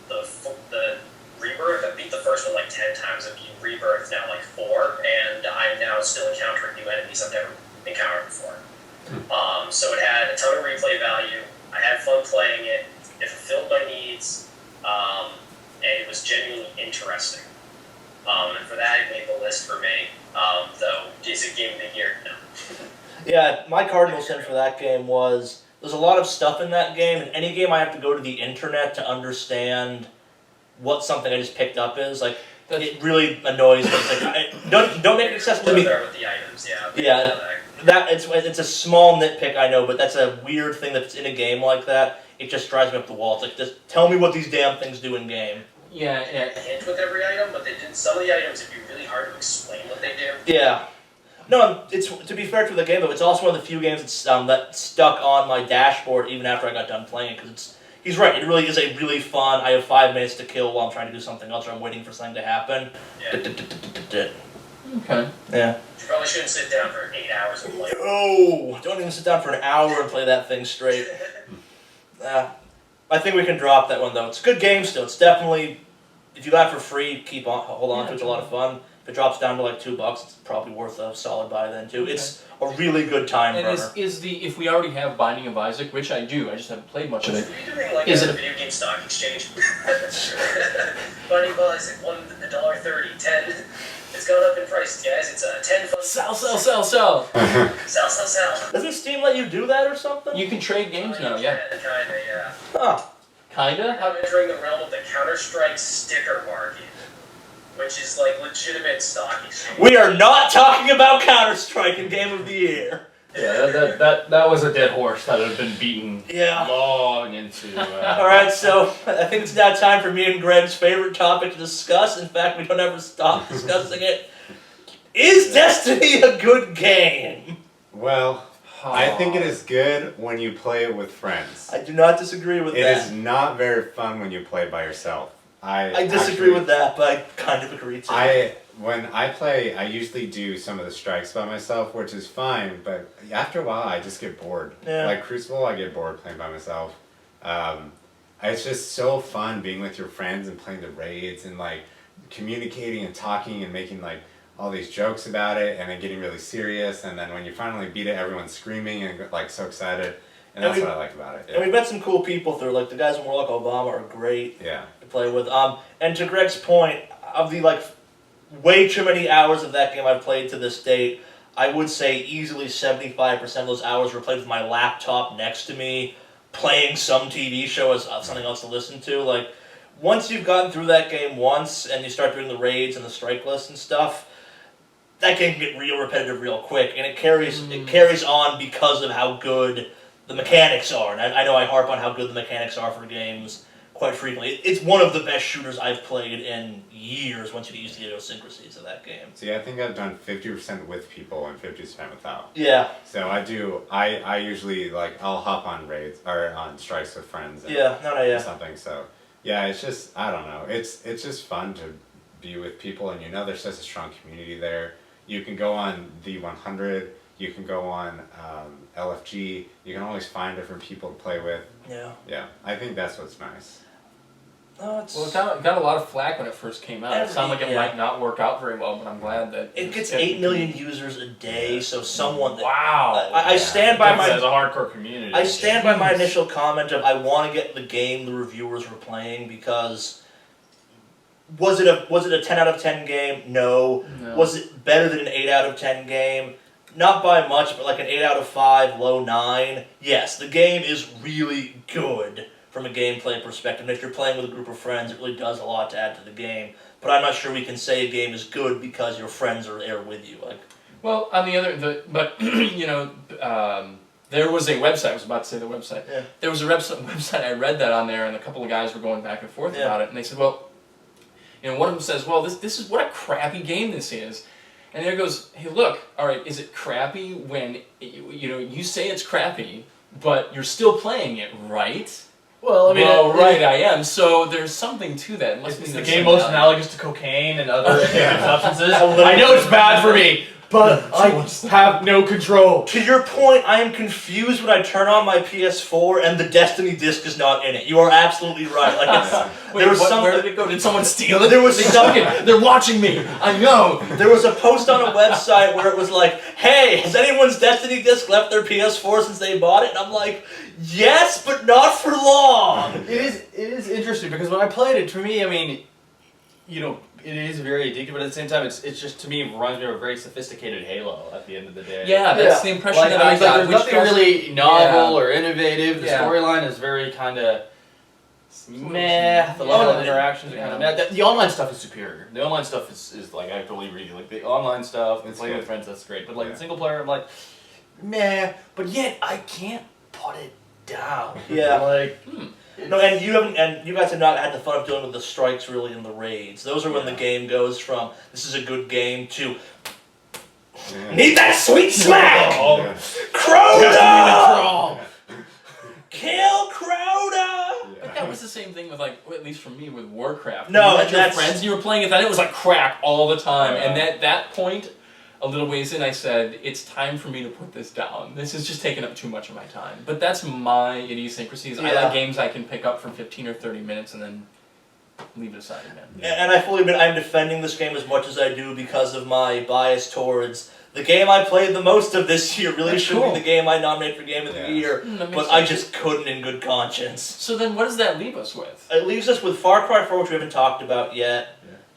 the Rebirth. I beat the first one like 10 times. I've beaten Rebirth now like 4, and I'm now still encountering new enemies I've never encountered before. So it had a ton of replay value. I had fun playing it. It fulfilled my needs, and it was genuinely interesting. And for that, it made the list for me. Though, is it game of the year? No. Yeah, my cardinal sin for that game was there's a lot of stuff in that game, and any game I have to go to the internet to understand what something I just picked up is. Like, it really annoys me. It's like, don't make it accessible to me. There with the items, yeah. Yeah, it's a small nitpick, I know, but that's a weird thing that's in a game like that. It just drives me up the wall. It's like, just tell me what these damn things do in game. Yeah. A hint with every item, but some of the items it'd be really hard to explain what they do. Yeah. No, it's to be fair to the game though. It's also one of the few games that's, that stuck on my dashboard even after I got done playing because he's right. It really is a really fun. I have 5 minutes to kill while I'm trying to do something else or I'm waiting for something to happen. Yeah. Okay. Yeah. You probably shouldn't sit down for 8 hours and play. Oh, don't even sit down for an hour and play that thing straight. I think we can drop that one though. It's a good game still. It's definitely, if you got it for free, hold on to it. It's a lot of fun. If it drops down to like $2, it's probably worth a solid buy then too. It's a really good time And burner. if we already have Binding of Isaac, which I do, I just haven't played much of Are it. you doing like Is a it- video game stock exchange? Binding of Isaac, $1.30, 10. It's gone up in price, guys. It's 10 fun. Sell. Sell. Doesn't Steam let you do that or something? You can trade games now, yeah. Kinda, yeah. Huh. Kinda? I'm entering the realm of the Counter-Strike sticker market, which is like legitimate stock exchange. We are not talking about Counter-Strike in Game of the Year. Yeah, that was a dead horse that had been beaten Yeah. long into. Alright, so I think it's now time for me and Greg's favorite topic to discuss. In fact, we don't ever stop discussing it. Is Destiny a good game? Well, I think it is good when you play it with friends. I do not disagree with It that. is not very fun when you play by yourself. I disagree with that, but I kind of agree too. When I play, I usually do some of the strikes by myself, which is fine, but after a while I just get bored. Yeah. Like Crucible, I get bored playing by myself. It's just so fun being with your friends and playing the raids and like communicating and talking and making like all these jokes about it and then getting really serious, and then when you finally beat it, everyone's screaming and like so excited. And that's what I like about it. And we've met some cool people through, like the guys in Warlock Obama are great Yeah. to play with. And to Greg's point, of the like way too many hours of that game I've played to this date, I would say easily 75% of those hours were played with my laptop next to me, playing some TV show as something else to listen to. Like, once you've gotten through that game once and you start doing the raids and the strike list and stuff, that game can get real repetitive real quick, and it carries on because of how good the mechanics are. And I know I harp on how good the mechanics are for games quite frequently. It's one of the best shooters I've played in years once you get used to the idiosyncrasies of that game. See, I think I've done 50% with people and 50% without. Yeah. So I usually, like, I'll hop on raids, or on strikes with friends. And Yeah. something, so, yeah, it's just, I don't know. It's just fun to be with people, and there's such a strong community there. You can go on the 100, you can go on LFG, you can always find different people to play with. Yeah. Yeah, I think that's what's nice. No, it's... Well, it got a lot of flack when it first came out. It sounded like it might not work out very well, but I'm glad that... It gets 8 million users a day, so someone... Wow! I stand by my... As a hardcore community. I stand by my initial comment of I want to get the game the reviewers were playing, because... Was it a 10 out of 10 game? No. Was it better than an 8 out of 10 game? Not by much, but like an 8 out of 5, low 9. Yes, the game is really good from a gameplay perspective. And if you're playing with a group of friends, it really does a lot to add to the game. But I'm not sure we can say a game is good because your friends are there with you. Like, well, on the other, there was a website. I was about to say the website. Yeah. There was a website. I read that on there, and a couple of guys were going back and forth about it, and they said, well. One of them says, well, this is what a crappy game this is. And the other goes, hey, look, all right, is it crappy when, you say it's crappy, but you're still playing it, right? Well, I mean... right, I am. So there's something to that. It must Is be the game most analogous to cocaine and other addictive substances? I know it's bad for me, but I have no control. to your point, I am confused when I turn on my PS4 and the Destiny disc is not in it. You are absolutely right. Like, it's, Wait, where did it go? Did someone steal it? There was They're watching me. I know. There was a post on a website where it was like, hey, has anyone's Destiny disc left their PS4 since they bought it? And I'm like, yes, but not for long. It is interesting because when I played it, for me, I mean, it is very addictive, but at the same time, it's just, to me, it reminds me of a very sophisticated Halo at the end of the day. Yeah, that's the impression that I got. There's nothing really novel or innovative. The storyline is very kind of meh. The level of interactions are kind of meh. The online stuff is superior. The online stuff is like, I totally agree. Like, the online stuff and playing with friends, that's great. But like the single player, I'm like, meh. But yet, I can't put it down. Yeah. Like... No, and you guys have not had the fun of dealing with the strikes really in the raids. Those are when the game goes from this is a good game to need that sweet smack! Crowder! Kill Crowder! But that was the same thing with, like, at least for me, with Warcraft. No, you had your that's... friends, you were playing it, then it was like crack all the time. And at that point, a little ways in, I said, it's time for me to put this down. This is just taking up too much of my time. But that's my idiosyncrasies. I like games I can pick up for 15 or 30 minutes and then leave it aside again. And I fully admit I'm defending this game as much as I do because of my bias towards the game I played the most of this year. Really should be the game I nominate for Game of the Year, but I just couldn't in good conscience. So then what does that leave us with? It leaves us with Far Cry 4, which we haven't talked about yet.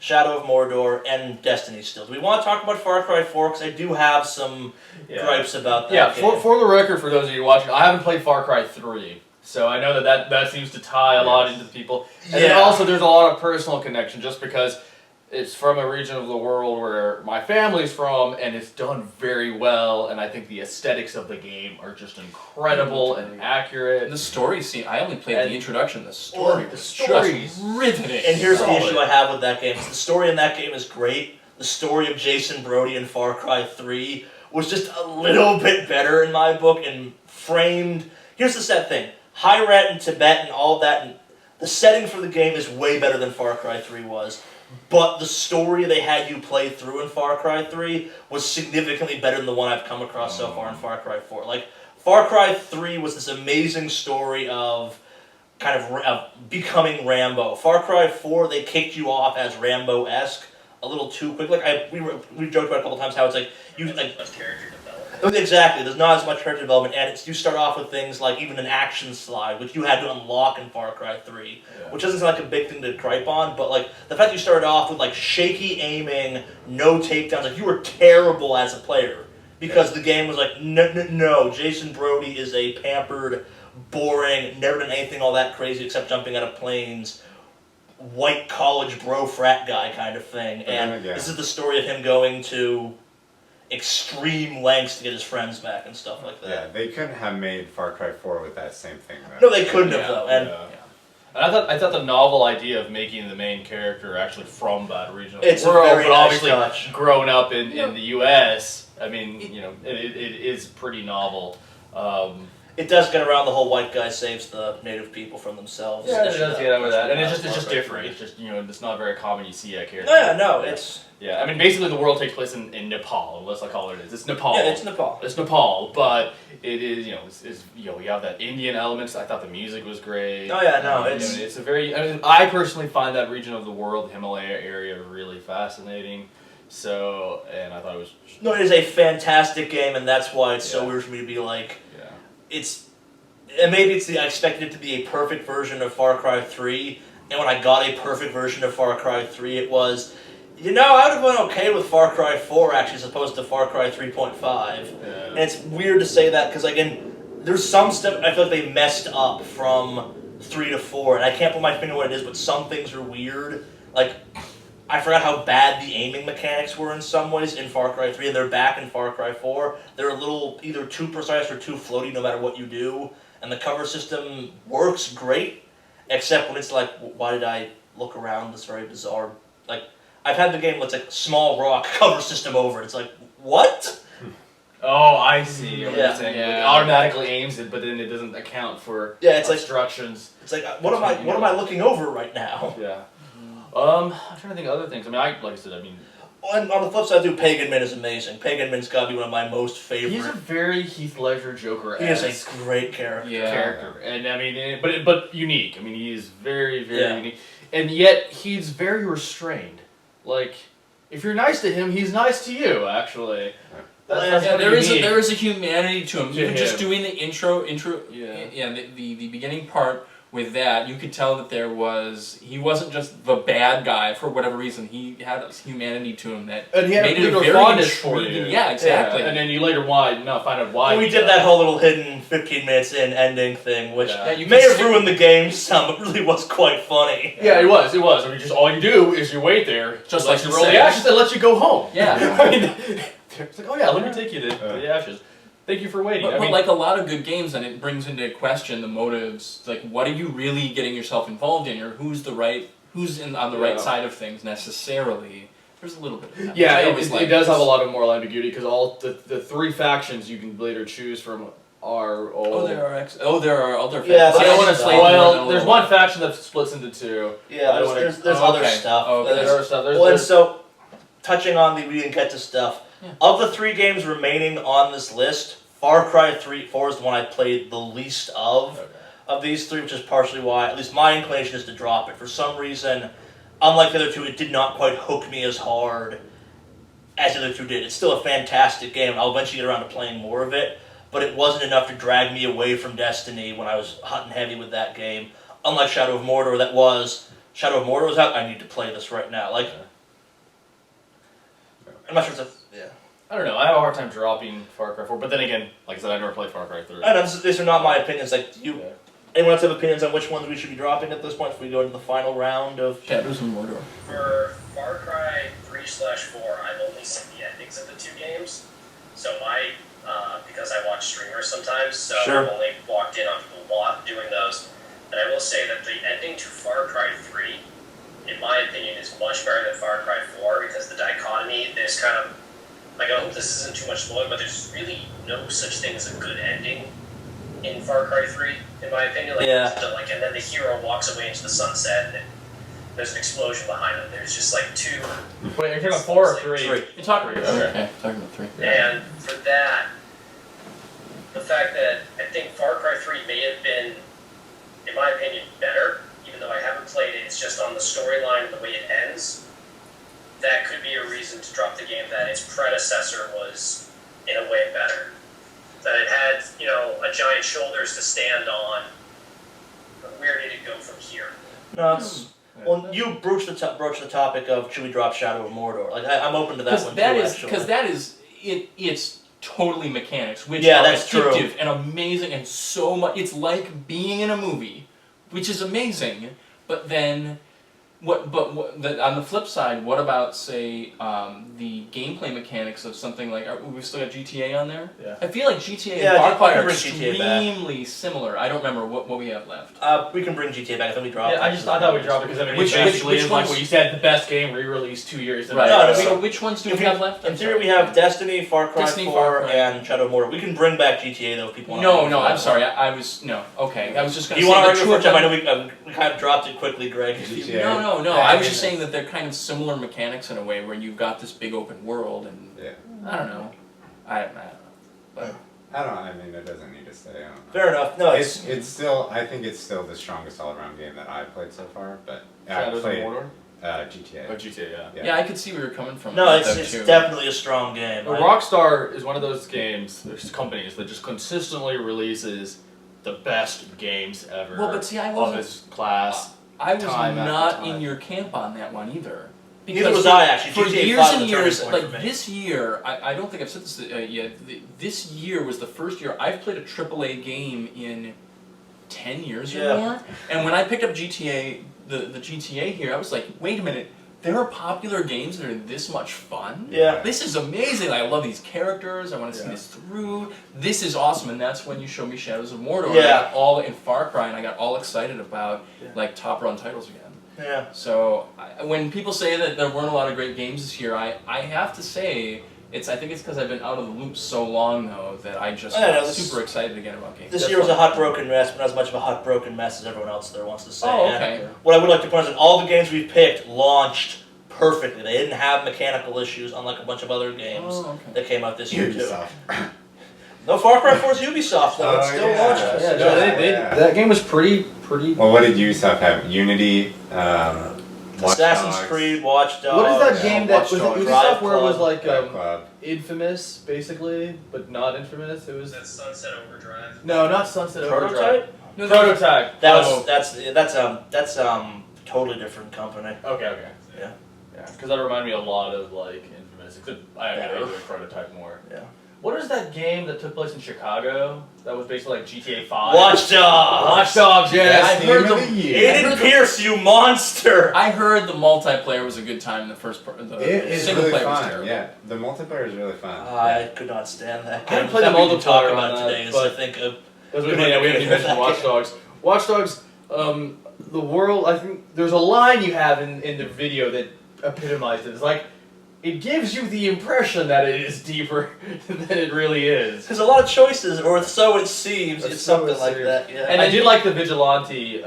Shadow of Mordor, and Destiny still. Do we want to talk about Far Cry 4? Because I do have some gripes about that game. For the record, for those of you watching, I haven't played Far Cry 3. So I know that seems to tie a lot into the people. And then also there's a lot of personal connection just because it's from a region of the world where my family's from, and it's done very well, and I think the aesthetics of the game are just incredible and accurate. And the story scene, I only played the introduction, the story was just riveting. And here's the issue I have with that game. The story in that game is great. The story of Jason Brody in Far Cry 3 was just a little bit better in my book and framed... Here's the sad thing. Hyrat and Tibet and all that, and the setting for the game is way better than Far Cry 3 was. But the story they had you play through in Far Cry 3 was significantly better than the one I've come across so far in Far Cry 4. Like, Far Cry 3 was this amazing story of kind of becoming Rambo. Far Cry 4, they kicked you off as Rambo-esque a little too quick. Like, we joked about it a couple times how it's like, you like... character development. Exactly, there's not as much character development, and you start off with things like even an action slide, which you had to unlock in Far Cry 3, which doesn't sound like a big thing to gripe on, but like the fact that you started off with like shaky aiming, no takedowns, like you were terrible as a player, because the game was like, no, Jason Brody is a pampered boring, never done anything all that crazy except jumping out of planes, white college bro frat guy kind of thing. And this is the story of him going to extreme lengths to get his friends back and stuff like that. Yeah, they couldn't have made Far Cry 4 with that same thing, though. No, they couldn't have, though. And And I thought the novel idea of making the main character actually from that regional It's a world, very but nice obviously touch. grown up in the U.S. I mean, it is pretty novel. it does get around the whole white guy saves the native people from themselves. Yeah, it issue, does though. get over that, and it's just Far Cry different. 3. It's just it's not very common. You see that character. No, yeah, no, it's I mean, basically the world takes place in Nepal. Let's not call it is. It's Nepal. yeah, it's Nepal. It's Nepal, but it is it's we have that Indian elements. I thought the music was great. Oh yeah, no, It's a very. I mean, I personally find that region of the world, the Himalaya area, really fascinating. So, and I thought it was. No, it is a fantastic game, and that's why it's so Yeah. weird for me to be like, Yeah. it's, and maybe it's I expected it to be a perfect version of Far Cry 3, and when I got a perfect version of Far Cry 3, it was, I would have been okay with Far Cry 4 actually, as opposed to Far Cry 3.5. And it's weird to say that, because again, there's some stuff I feel like they messed up from 3 to 4, and I can't put my finger on what it is, but some things are weird. Like, I forgot how bad the aiming mechanics were in some ways in Far Cry 3, and they're back in Far Cry 4. They're a little either too precise or too floaty no matter what you do, and the cover system works great, except when it's like, why did I look around this very bizarre, like, I've had the game with like small rock cover system over it. It's like, what? Oh, I see. What Yeah. you're saying. Yeah. It automatically aims it, but then it doesn't account for Yeah, it's like obstructions. it's like what am I looking over right now? Yeah. I'm trying to think of other things. I mean, like I said, I mean, On the flip side, too, Pagan Min is amazing. Pagan Min's got to be one of my most favorite. he's a very Heath Ledger Joker. He is a great character. Yeah. character, and I mean, but unique. I mean, he is very Yeah. unique, and yet he's very restrained. Like, if you're nice to him, he's nice to you. Actually, that's Yeah, pretty unique. there is a humanity to him. To Even just him. doing the intro, Yeah. the beginning part with that, you could tell that he wasn't just the bad guy for whatever reason. He had a humanity to him that And he had made a it a bigger very fondness for you. intriguing. Yeah, exactly. Yeah, and then you later find out why. We he did does. that whole little hidden 15 minutes in ending thing, which Yeah, you may can have skip- ruined the game some, but really was quite funny. Yeah, it was. I mean, just all you do is you wait there, Just let like you you roll the said. ashes, and let you go home. Yeah. I mean, it's like, oh yeah, let me take you to the ashes. Thank you for waiting. But, I mean, like a lot of good games, and it brings into question the motives. Like, what are you really getting yourself involved in, or who's on the right side of things necessarily? There's a little bit of that. yeah, I it always like does this. have a lot of moral ambiguity because all the three factions you can later choose from are all. there are other Yeah, factions. I I don't want don't to know. play through it in a Well, little there's while. one faction that splits into two. Yeah, I don't there's wanna- other okay. stuff. Okay. There's other stuff. Well, and so, touching on we didn't get to stuff, of the 3 games remaining on this list, Far Cry 4 is the one I played the least of these 3, which is partially why, at least my inclination is to drop it. For some reason, unlike the other 2, it did not quite hook me as hard as the other 2 did. It's still a fantastic game, and I'll eventually get around to playing more of it, but it wasn't enough to drag me away from Destiny when I was hot and heavy with that game. Unlike Shadow of Mordor, Shadow of Mordor was out, I need to play this right now. Like, I'm not sure it's I don't know. I have a hard time dropping Far Cry 4, but then again, like I said, I never played Far Cry 3. I know these are not my opinions. Like, Yeah. anyone else have opinions on which ones we should be dropping at this point if we go into the final round of? Shadows and Mordor. For Far Cry 3/4, I've only seen the endings of the 2 games. So because I watch streamers sometimes, so Sure. I've only walked in on people doing those. And I will say that the ending to Far Cry 3, in my opinion, is much better than Far Cry 4 because the dichotomy, there's kind of, like, I hope this isn't too much spoiler, but there's really no such thing as a good ending in Far Cry 3, in my opinion. Like, Yeah. and then the hero walks away into the sunset, and there's an explosion behind him. There's just like 2. Wait, you're talking about 4 or 3? 3. You're talking Okay. okay. Talking about 3. And for that, the fact that I think Far Cry 3 may have been, in my opinion, better, even though I haven't played it, it's just on the storyline and the way it ends. That could be a reason to drop the game, that its predecessor was, in a way, better. That it had, a giant shoulders to stand on. But where did it go from here? No, it's, well, you broached the topic of should we drop Shadow of Mordor? Like, I'm open to that one too. Because that is totally mechanics, which Yeah, are that's true. addictive and amazing and so much. It's like being in a movie, which is amazing. But then, on the flip side, what about say the gameplay mechanics of something like we've still got GTA on there? Yeah. I feel like GTA Yeah, and Far Cry I can are bring GTA back. extremely similar. I don't remember what we have left. We can bring GTA back. I think we dropped. Yeah, I thought we dropped it because I mean, Which eventually it's like ones? what you said, the best game re-released 2 years. Right. No, so we- which ones do if we have left? In I'm theory, sorry. we have Destiny, Far Cry Destiny, 4, Far Cry. and Shadow of Mordor. We can bring back GTA though if people want. No, I'm sorry. I was no. Okay, I was just Do going to you say want to the argue two for of Jeff? I them. know we kind of dropped it quickly, Greg. GTA. No. Yeah, I was I just mean, saying that they're kind of similar mechanics in a way, where you've got this big open world, and Yeah. I don't know. I don't know. But I mean, it doesn't need to say. I don't know. Fair enough. No, It's still. I think it's still the strongest all-around game that I've played so far. But I Shadows of played Mordor? GTA. Oh, GTA, yeah. yeah, I could see where you're coming from. no, with that it's too. definitely a strong game. But Rockstar is one of those games, there's companies that just consistently releases the best games ever. Well, but see, I of wasn't. its class. I was time after not time. in your camp on that one either. Neither Because was I actually. For GTA years 5 and was a turning years, point like for me. this year, I don't think I've said this yet. This year was the first year I've played a AAA game in 10 years Yeah. or more. And when I picked up GTA, the GTA here, I was like, wait a minute, there are popular games that are this much fun? Yeah. This is amazing. I love these characters. I want to see Yeah. this through. This is awesome. And that's when you showed me Shadows of Mordor. Yeah. And I got all in Far Cry, and I got all excited about like top run titles again. Yeah. So when people say that there weren't a lot of great games this year, I have to say I think it's because I've been out of the loop so long though that I just I know, got this- super excited again about games. This year was a hot broken mess, but not as much of a hot broken mess as everyone else there wants to say. Oh, And okay. what I would like to point out is that all the games we picked launched perfectly. They didn't have mechanical issues, unlike a bunch of other games Oh, okay. that came out this year too. Ubisoft. No, Far Cry 4 is Ubisoft though. It's Oh, still yeah. launched. Yeah, Yeah. no, that game was pretty. Well, what did Ubisoft have? Unity. Watch Assassin's Dogs, Creed, Watch Dogs. What is that yeah, game that Watch was it Dogs, Ubisoft Drive where it was Club, like Drive Club. infamous basically, but not infamous? It was That's Sunset Overdrive. no, not Sunset Overdrive. Prototype? No, Prototype. That Oh. was that's totally different company. Okay. Yeah. Yeah, because that reminded me a lot of like Infamous, except I Better. enjoy Prototype more. Yeah. What is that game that took place in Chicago? That was basically like GTA 5. Watch Dogs. Watch Dogs. Yeah, I've heard Game of the- the year. Aiden Pierce, you monster! I heard the multiplayer was a good time in the first part. The It is single really player was fun. terrible. Yeah, the multiplayer is really fun. I could not stand that I game. haven't played the That we can talk multiplayer about on that, today is but- I think we Good haven't even mentioned that Watch game. Dogs. Watch Dogs. The world. I think there's a line you have in the video that epitomized it. It's like it gives you the impression that it is deeper than it really is. There's a lot of choices, or so it seems. Or It's so something it like seems. that. Yeah. And I did like the vigilante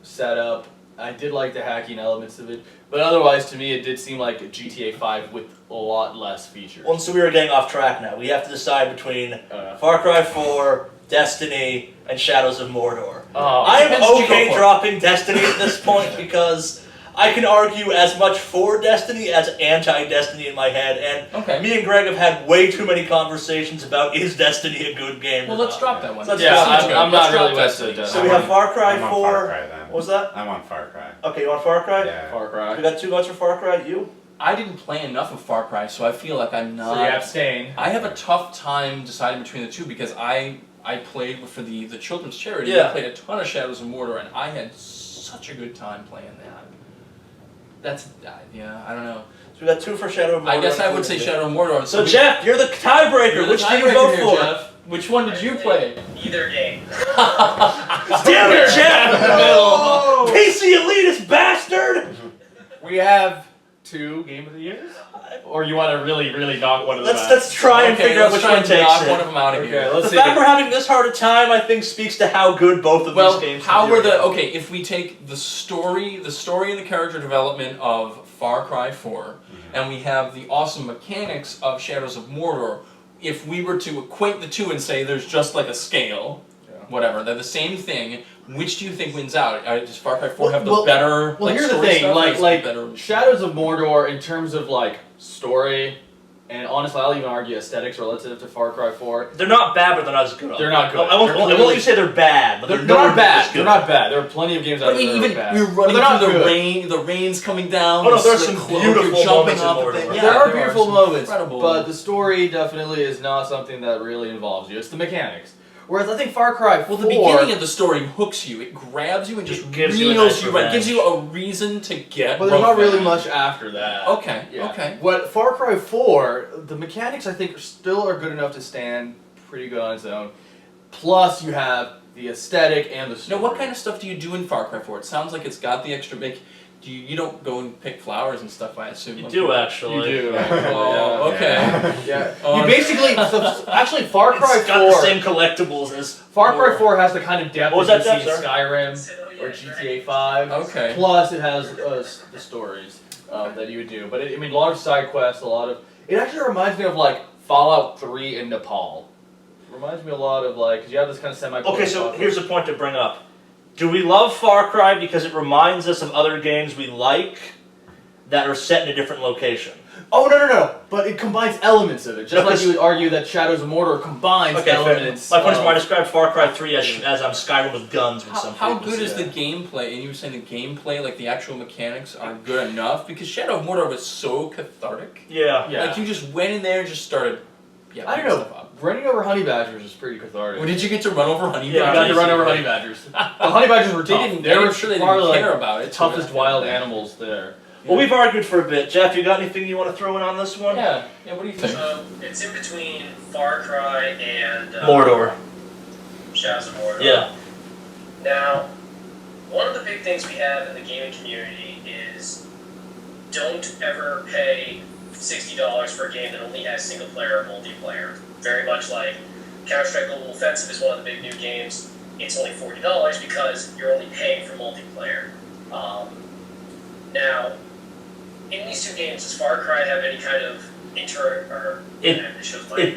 setup. I did like the hacking elements of it, but otherwise, to me, it did seem like a GTA 5 with a lot less features. Well, so we are getting off track now. We have to decide between Far Cry 4, Destiny, and Shadows of Mordor. I'm depends what you go okay for. dropping Destiny at this point because I can argue as much for Destiny as anti-Destiny in my head, and Okay. me and Greg have had way too many conversations about is Destiny a good game Well, or let's not. drop that one. So let's yeah, Let's I'm Let's not drop really with Destiny. the So we have Far Cry I'm on 4. Far Cry then. What was that? I'm on Far Cry. Okay, you want Far Cry? Yeah. Far Cry. We got 2 votes for Far Cry. You? I didn't play enough of Far Cry, so I feel like I'm not. So you abstain. I have a tough time deciding between the two because I played for the children's charity. Yeah. I played a ton of Shadows of Mordor, and I had such a good time playing that. That's yeah, I don't know. So we got 2 for Shadow of Mordor. I guess I would say including Shadow of Mordor. So Jeff, you're the tiebreaker. you're the Which do you tiebreaker vote here, for? Jeff. Which one did you play? Either game. Damn it, Jeff! Oh! PC elitist bastard! We have 2 Game of the Years? Or you want to really knock one of them out? Let's try and Okay, figure out let's which try one and takes knock it. one of them out of Okay, here. let's The see. fact we're having this hard a time, I think, speaks to how good both of Well, these games how are. were the okay? If we take the story and the character development of Far Cry 4, and we have the awesome mechanics of Shadows of Mordor, if we were to equate the two and say there's just like a scale, whatever, they're the same thing. Which do you think wins out? Does Far Cry 4 have the Well, better? Well, like, here's the story thing, stuff, or is it like better? Shadows of Mordor, in terms of like story And honestly, I'll even argue aesthetics relative to Far Cry 4. They're not bad, but they're not as good. They're not good. I won't let you say they're bad, but They're not bad. They're not bad. There are plenty of games out I mean, there even that are bad. we were running But they're through not the good. rain. The rain's coming down. Oh, no, the there's slick some cloak, beautiful you're jumping moments in off the Lord of thing. the Yeah, There are there beautiful some moments, incredible. but the story definitely is not something that really involves you. It's the mechanics. Whereas I think Far Cry 4... Well, the beginning of the story hooks you. It grabs you and just gives you a reels nice you right. revenge. Gives you a reason to get. But there's not really revenge. much after that. Okay. Yeah. Okay. What Far Cry 4, the mechanics I think still are good enough to stand pretty good on its own. Plus, you have the aesthetic and the story. Now, what kind of stuff do you do in Far Cry 4? It sounds like it's got the extra big. You don't go and pick flowers and stuff, I assume. You like do, that. actually. You do. Oh, okay. Yeah. Oh, You basically, actually, Far Cry It's got the 4. same collectibles as Far Cry 4 has the kind of depth What was that that you see in depth, Skyrim or GTA 5. Okay. Plus, it has the stories that you would do. But I mean, a lot of side quests, a lot of. It actually reminds me of like Fallout 3 in Nepal. Reminds me a lot of like, because you have this kind of semi. Okay, so here's a point to bring up. Do we love Far Cry because it reminds us of other games we like that are set in a different location? Oh no! But it combines elements of it, just like you would argue that Shadows of Mordor combines elements. My point is, I described Far Cry 3 as Skyrim with guns with some. How people. good is the gameplay? And you were saying the gameplay, like the actual mechanics, are good enough? Because Shadow of Mordor was so cathartic. Yeah. Like you just went in there and just started. Yeah. I don't know. Running over honey badgers is pretty cathartic. Well, did you get to run over honey Yeah, I badgers? got to run over honey badgers. The honey badgers were tough. They were sure they probably didn't care like about it. toughest wild animals there. Well, we've argued for a bit. Jeff, you got anything you want to throw in on this one? Yeah. Yeah. What do you think? So it's in between Far Cry and Mordor. Shadows of Mordor. Yeah. Now, one of the big things we have in the gaming community is don't ever pay $60 for a game that only has single player or multiplayer. Very much like Counter-Strike Global Offensive is one of the big new games. It's only $40 because you're only paying for multiplayer. Now, in these two games, does Far Cry have any kind of It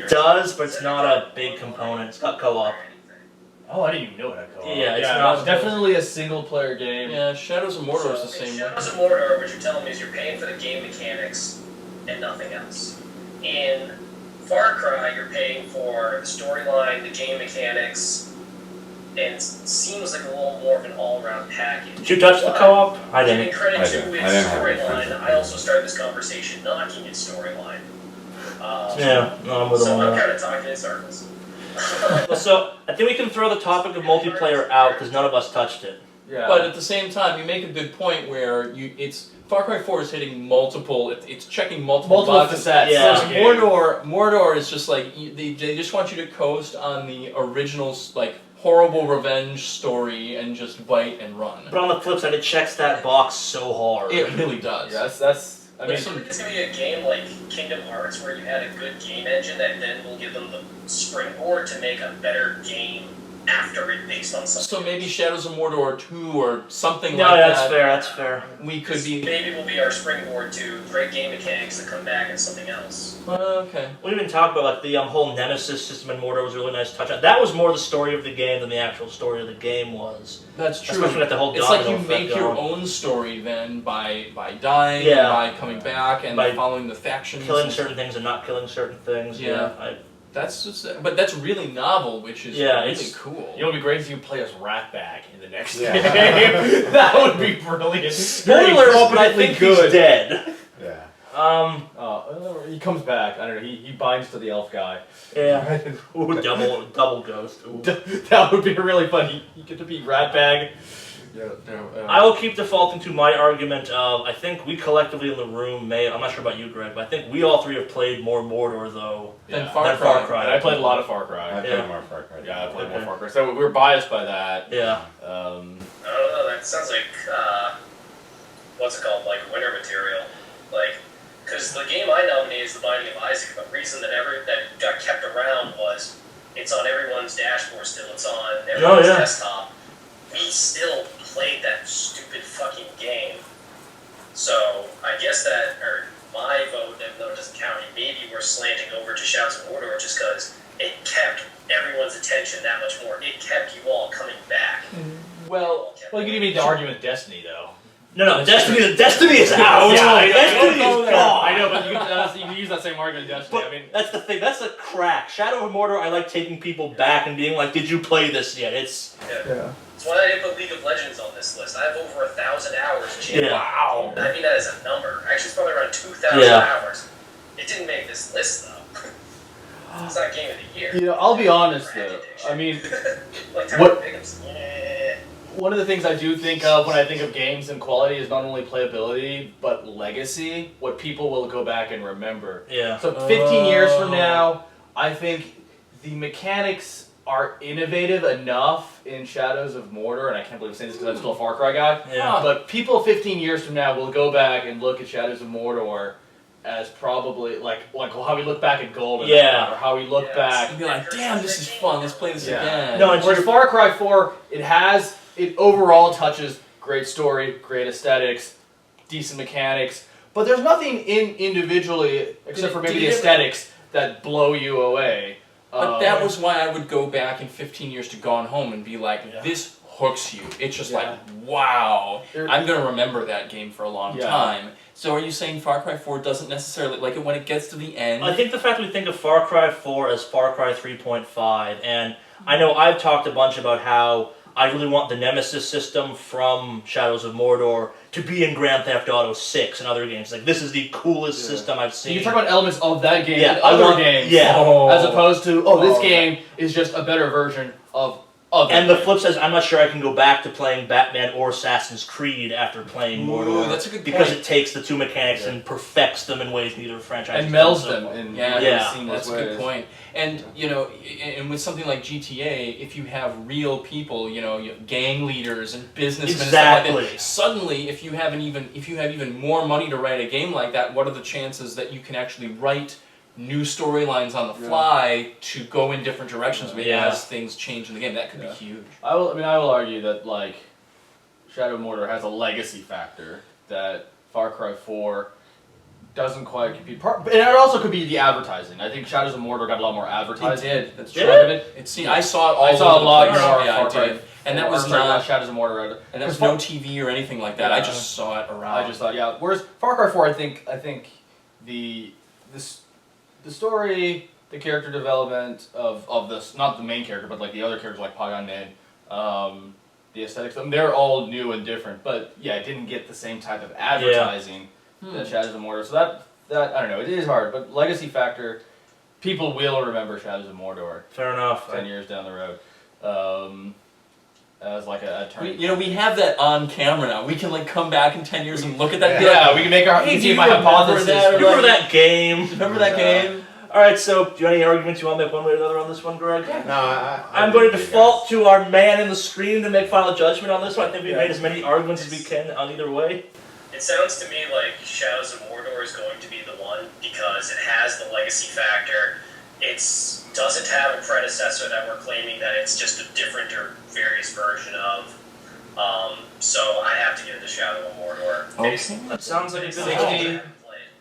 does, but it's not a big component. It's got co-op. Oh, I didn't even know it had co-op. Yeah, it's not- it's definitely a single player game. Yeah, Shadows of Mordor is the So in same way. Shadows of Mordor, what you're telling me is you're paying for the game mechanics and nothing else. In Far Cry, you're paying for the storyline, the game mechanics, and it seems like a little more of an all-around package. Did you touch the But co-op? I giving didn't. credit I to didn't. its I didn't have any storyline, friends. I also started this conversation knocking its storyline. Yeah, no, I'm with So him on I'm that. kind of talking in circles. So, I think we can throw the topic of multiplayer out because none of us touched it. Yeah. But at the same time, you make a good point where it's Far Cry 4 is hitting multiple. It's checking multiple boxes. facets. Yeah. of the game. Mordor is just like they just want you to coast on the original like horrible revenge story and just bite and run. But on the flip side, it checks that box so hard. It really does. Yeah, that's. I mean, It's going to be a game like Kingdom Hearts where you had a good game engine that then will give them the springboard to make a better game after it based on something. So maybe Shadows of Mordor 2 or something No, like that's that. fair. That's fair. We could be. Maybe will be our springboard to great game mechanics that come back as something else. Okay. We didn't talk about like the whole Nemesis system in Mordor was a really nice touch on. That was more the story of the game than the actual story of the game was. That's true. Especially with the whole It's like domino you effect make your going. own story then by dying, Yeah. and by coming back, and By following the factions. Killing and- certain things and not killing certain things. Yeah. That's just, but that's really novel, which is Yeah, really it's- cool. you know, it'd be great if you play as Ratbag in the next Yeah. game. That would be brilliant. Spoilers, but I think he's dead. Yeah. He comes back. I don't know. He binds to the elf guy. Yeah. Ooh, double ghost. Ooh. That would be really funny. You get to be Ratbag. I will keep defaulting to my argument of I think we collectively in the room may. I'm not sure about you, Greg, but I think we all three have played more Mordor though Then Yeah. Far than Cry. Far Cry. And I played a lot of Far I Cry. played Yeah. more Far Cry. Yeah, I played Okay. more Far Cry. So we were biased by that. Yeah. I don't know, that sounds like, what's it called, like winter material. Like, because the game I nominated is The Binding of Isaac, but the reason that got kept around was it's on everyone's dashboard still, it's on everyone's yeah. desktop. We still played that stupid fucking game. So, I guess that, or my vote, even though it doesn't count, maybe we're slanting over to Shadows of Mordor just because it kept everyone's attention that much more. It kept you all coming back. Well, Well, you could even make the argument with Destiny, though. No, Destiny is out. Yeah, I know. Destiny Don't go is there. gone. I know, but you can use that same argument in Destiny. But I mean, that's the thing. That's the crack. Shadow of Mordor. I like taking people back and being like, "Did you play this yet?" It's yeah. That's why I didn't put League of Legends on this list. I have over 1,000 hours. Jim. Wow. I mean that as a number. Actually, it's probably around 2,000 hours. It didn't make this list though. It's not Game of the Year. You know, I'll be honest though. I mean, like what- Pickham's. one of the things I do think of when I think of games and quality is not only playability, but legacy, what people will go back and remember. yeah. So 15 years from now, I think the mechanics are innovative enough in Shadows of Mordor, and I can't believe I'm saying this because I'm still a Far Cry guy, Yeah. but people 15 years from now will go back and look at Shadows of Mordor as probably like how we look back at Golden, Yeah. or how we look Yes. back. You'd be like, damn, this is fun. Let's play this Yeah. again. No, and Whereas Far Cry 4, it overall touches great story, great aesthetics, decent mechanics, but there's nothing individually, except for maybe Did the it ever- aesthetics, that blow you away. But that was why I would go back in 15 years to Gone Home and be like, Yeah. this hooks you. It's just Yeah. like, wow. There- I'm going to remember that game for a long Yeah. time. So are you saying Far Cry 4 doesn't necessarily, like when it gets to the end? I think the fact that we think of Far Cry 4 as Far Cry 3.5, and I know I've talked a bunch about how I really want the Nemesis system from Shadows of Mordor to be in Grand Theft Auto 6 and other games. Like, this is the coolest Yeah. system I've So seen. you talk about elements of that game Yeah, and I other want- games, yeah. as opposed to, this Oh, game is just a better version of other And the games. flip says, I'm not sure I can go back to playing Batman or Assassin's Creed after playing Ooh, Mordor. that's a good because point. it takes the two mechanics Yeah. and perfects them in ways neither franchise and has done melds so them far. in Yeah, really yeah, seamless That's a ways. good point. And, you know, and with something like GTA, if you have real people, you know, gang leaders and businessmen and stuff like Exactly. that, suddenly, if you have even more money to write a game like that, what are the chances that you can actually write new storylines on the fly to go in different directions Yeah. as things change in the game? That could Yeah. be huge. I will argue that like Shadow of Mordor has a legacy factor that Far Cry 4 doesn't quite compete. And it also could be the advertising. I think Shadows of Mordor got a lot more advertising. It did. That's Did true. it? I saw it all I saw over a the lot place. more Yeah, Far I Cry did. And that 4, was sorry, not. Shadows of Mordor. And there was Far- no TV or anything like that. I just saw it around. I just thought, yeah. Whereas Far Cry 4, I think the story, the character development of this, not the main character, but like the other characters like Pagan Min, the aesthetics, they're all new and different. But yeah, it didn't get the same type of advertising that Shadows of Mordor. So that I don't know, it is hard, but legacy factor, people will remember Shadows of Mordor Fair enough. 10 years down the road. As like a turning. We have that on camera now. We can like come back in 10 years and look at that. and be Yeah, like, we can make our. Hey, you can do see you my remember hypothesis. that? You remember that game? Remember that game? Alright, so do you have any arguments you want to make one way or another on this one, Greg? No, I I'm going to agree, default to our man in the screen to make final judgment on this one. I think we've Yeah. made as many arguments as we can on either way. It sounds to me like Shadows of Mordor is going to be the one because it has the legacy factor. It doesn't have a predecessor that we're claiming that it's just a different or various version of. So I have to give it to Shadow of Mordor. Okay. That sounds like a good 60. idea.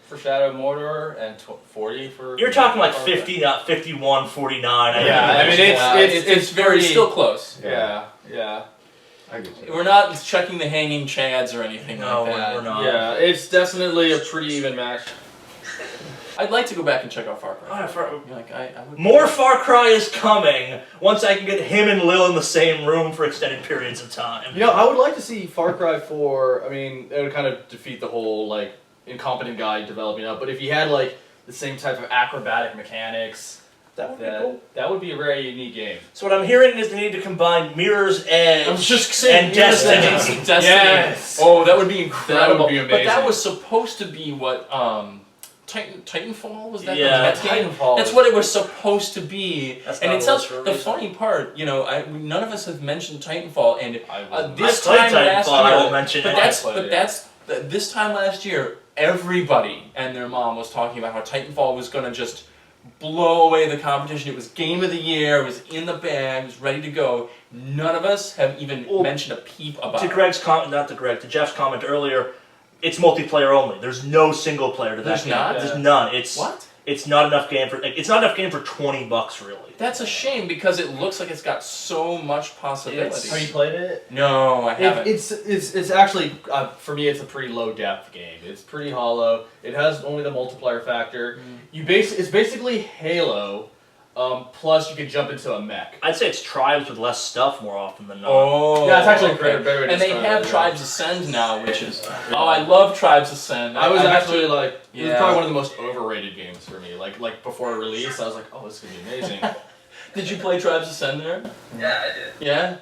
For Shadow of Mordor and 40 for. You're talking like 50, not 51, 49. Yeah, I mean, it's very pretty- still close. Yeah. I get you. We're not checking the hanging chads or anything No, like that. we're not. Yeah, it's definitely a pretty even match. I'd like to go back and check out Far Cry. Alright, I would. more Far Cry is coming once I can get him and Lil in the same room for extended periods of time. You know, I would like to see Far Cry 4. I mean, it would kind of defeat the whole like incompetent guy developing up. But if you had like the same type of acrobatic mechanics, That would be cool. that would be a very unique game. So what I'm hearing is they need to combine Mirror's Edge I was just saying, and Mirror's Destiny. Edge. Destiny. Yes. Oh, that would be incredible. That would be But that amazing. was supposed to be what Titanfall was that? Yeah, the game? Titanfall. That's what it was supposed to be. That's and not it the sounds list for a the reason. funny part. You know, none of us have mentioned Titanfall, and this I played time last Titanfall, I year. won't mention But it. that's this time last year. Everybody and their mom was talking about how Titanfall was going to just blow away the competition. It was game of the year. It was in the bag. It was ready to go. None of us have even mentioned a peep about To it. Greg's comment, not to Greg, to Jeff's comment earlier, it's multiplayer only. There's no single player to that There's game. not? There's none. It's What? it's not enough game for $20 really. That's a shame because it looks like it's got so much possibility. Have you played it? No, I haven't. It's actually for me it's a pretty low depth game. It's pretty hollow. It has only the multiplayer factor. It's basically Halo, plus you can jump into a mech. I'd say it's Tribes with less stuff more often than not. Oh, Yeah, it's actually okay. a better way to And they describe have it, Tribes Ascend now, which is I love Tribes Ascend. I was have actually to- like, it was Yeah. probably one of the most overrated games for me. Like before release, I was like, oh, this is gonna be amazing. Did you play Tribes Ascend there? Yeah, I did. Yeah.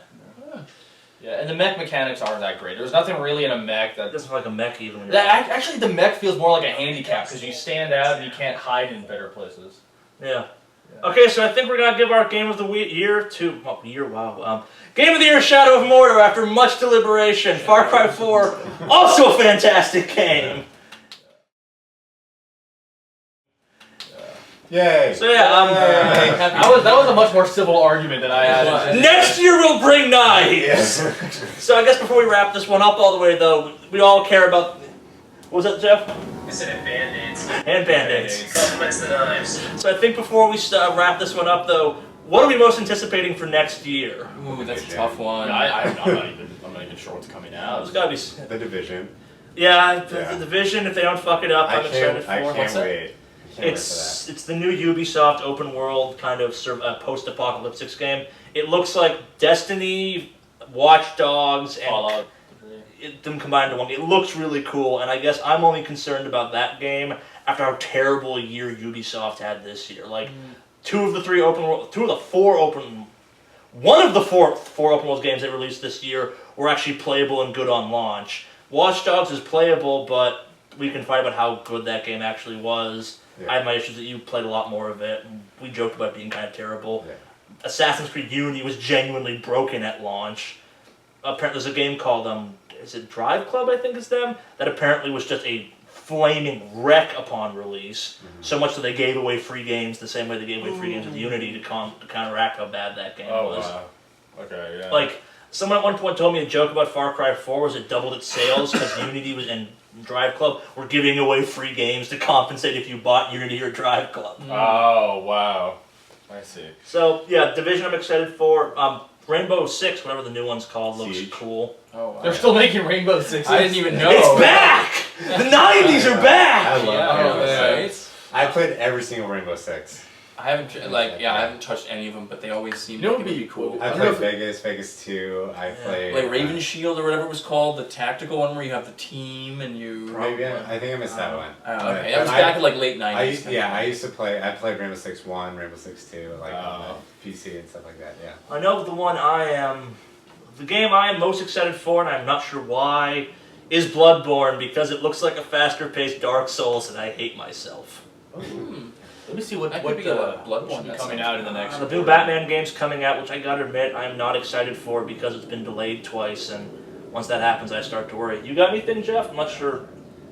Yeah, and the mech mechanics aren't that great. There's nothing really in a mech It that. doesn't feel like a mech even when you're Actually, the mech feels more like a handicap because you stand out and you can't hide in better places. Yeah. Okay, so I think we're gonna give our game of the year to game of the year, Shadow of Mordor. After much deliberation, Far Cry 4, also a fantastic game. Yay! So yeah, That was a much more civil argument than I had. next year we'll bring knives. Yes. So I guess before we wrap this one up all the way, though, we all care about. What was that, Jeff? I said it Band-Aids. And Band-Aids. Compliments the knives. So I think before we wrap this one up, though, what are we most anticipating for next year? Ooh, that's a tough one. I'm not even sure what's coming out. There's gotta be. The Division. Yeah, the Division. If they don't fuck it up, I'm excited for. I can't What's that? wait. It's the new Ubisoft open world kind of post-apocalyptic game. It looks like Destiny, Watch Dogs, and Fallout. them combined into one. It looks really cool, and I guess I'm only concerned about that game after how terrible a year Ubisoft had this year. Like one of the four open world games they released this year were actually playable and good on launch. Watch Dogs is playable, but we can fight about how good that game actually was. Yeah. I had my issues that you played a lot more of it. We joked about it being kind of terrible. Yeah. Assassin's Creed Unity was genuinely broken at launch. Apparently, there's a game called is it Drive Club? I think is them that apparently was just a flaming wreck upon release. So much that they gave away free games the same way they gave away free games with Unity to counteract how bad that game was. Wow. Okay, yeah. Like someone at one point told me a joke about Far Cry 4 was it doubled its sales because Unity and Drive Club were giving away free games to compensate if you bought Unity or Drive Club. Oh, wow. I see. So yeah, Division I'm excited for. Rainbow Six, whatever the new one's called, looks Siege. cool. Oh, wow. They're still making Rainbow Six. I didn't even know. It's back! The 90s are back! I love Rainbow Yeah. Six. I played every single Rainbow Six. I haven't I haven't touched any of them, but they always seem You know like what it would would be be cool. cool? I I played love- Vegas 2. I played Like Raven Shield or whatever it was called, the tactical one where you have the team and you. Maybe I think I missed that one. Oh, okay, But that was I- back in like late '90s. I used to play. I played Rainbow Six 1, Rainbow Six 2, like on the PC and stuff like that. Yeah. I know the game I am most excited for, and I'm not sure why, is Bloodborne because it looks like a faster-paced Dark Souls, and I hate myself. Let me see what That could be a Bloodborne should be that coming sounds out in the cool. next. The new Batman game's coming out, which I gotta admit I'm not excited for because it's been delayed twice, and once that happens, I start to worry. You got anything, Jeff? I'm not sure.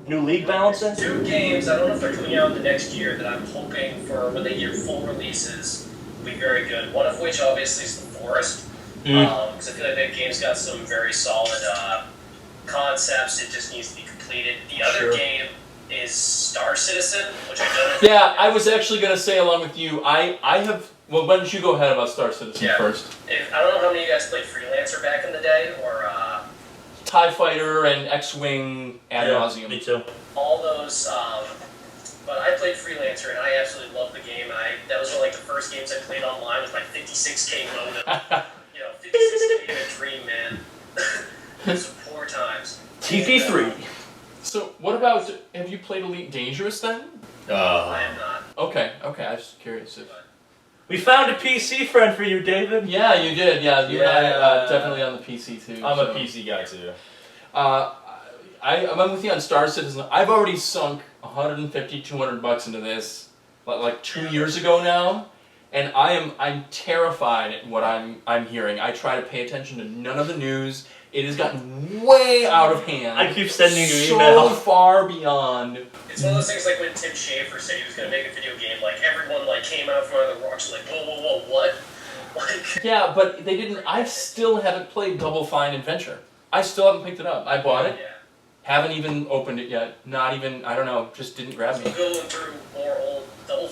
New league balancing? Two games, I don't know if they're coming out the next year, that I'm hoping for when they get full releases will be very good. One of which obviously is The Forest, because I feel like that game's got some very solid concepts. It just needs to be completed. The other game is Star Citizen, which I don't know. Yeah, I was actually gonna say along with you. I have. Well, why don't you go ahead about Star Citizen Yeah. first? I don't know how many of you guys played Freelancer back in the day, or TIE Fighter and X-Wing ad nauseum. Me too. all those. But I played Freelancer and I absolutely loved the game. That was one of like the first games I played online with my 56K modem. 56K in a dream, man. Those were poor times. TP3. So, what about? Have you played Elite Dangerous then? I am not. Okay, I was just curious if. We found a PC friend for you, David. Yeah, you did. Yeah, you and I Yeah. definitely on the PC too. I'm so. a PC guy too. I'm with you on Star Citizen. I've already sunk $150, $200 into this, like 2 years ago now, and I'm terrified at what I'm hearing. I try to pay attention to none of the news. It has gotten way out of hand. I keep sending you so emails. far beyond. It's one of those things like when Tim Schafer said he was going to make a video game, like everyone like came out from under the rocks like, whoa, what? Like, Yeah, but they didn't. I still haven't played Double Fine Adventure. I still haven't picked it up. I bought it. yeah. Haven't even opened it yet. Not even. I don't know. Just didn't grab me. Going through more old Double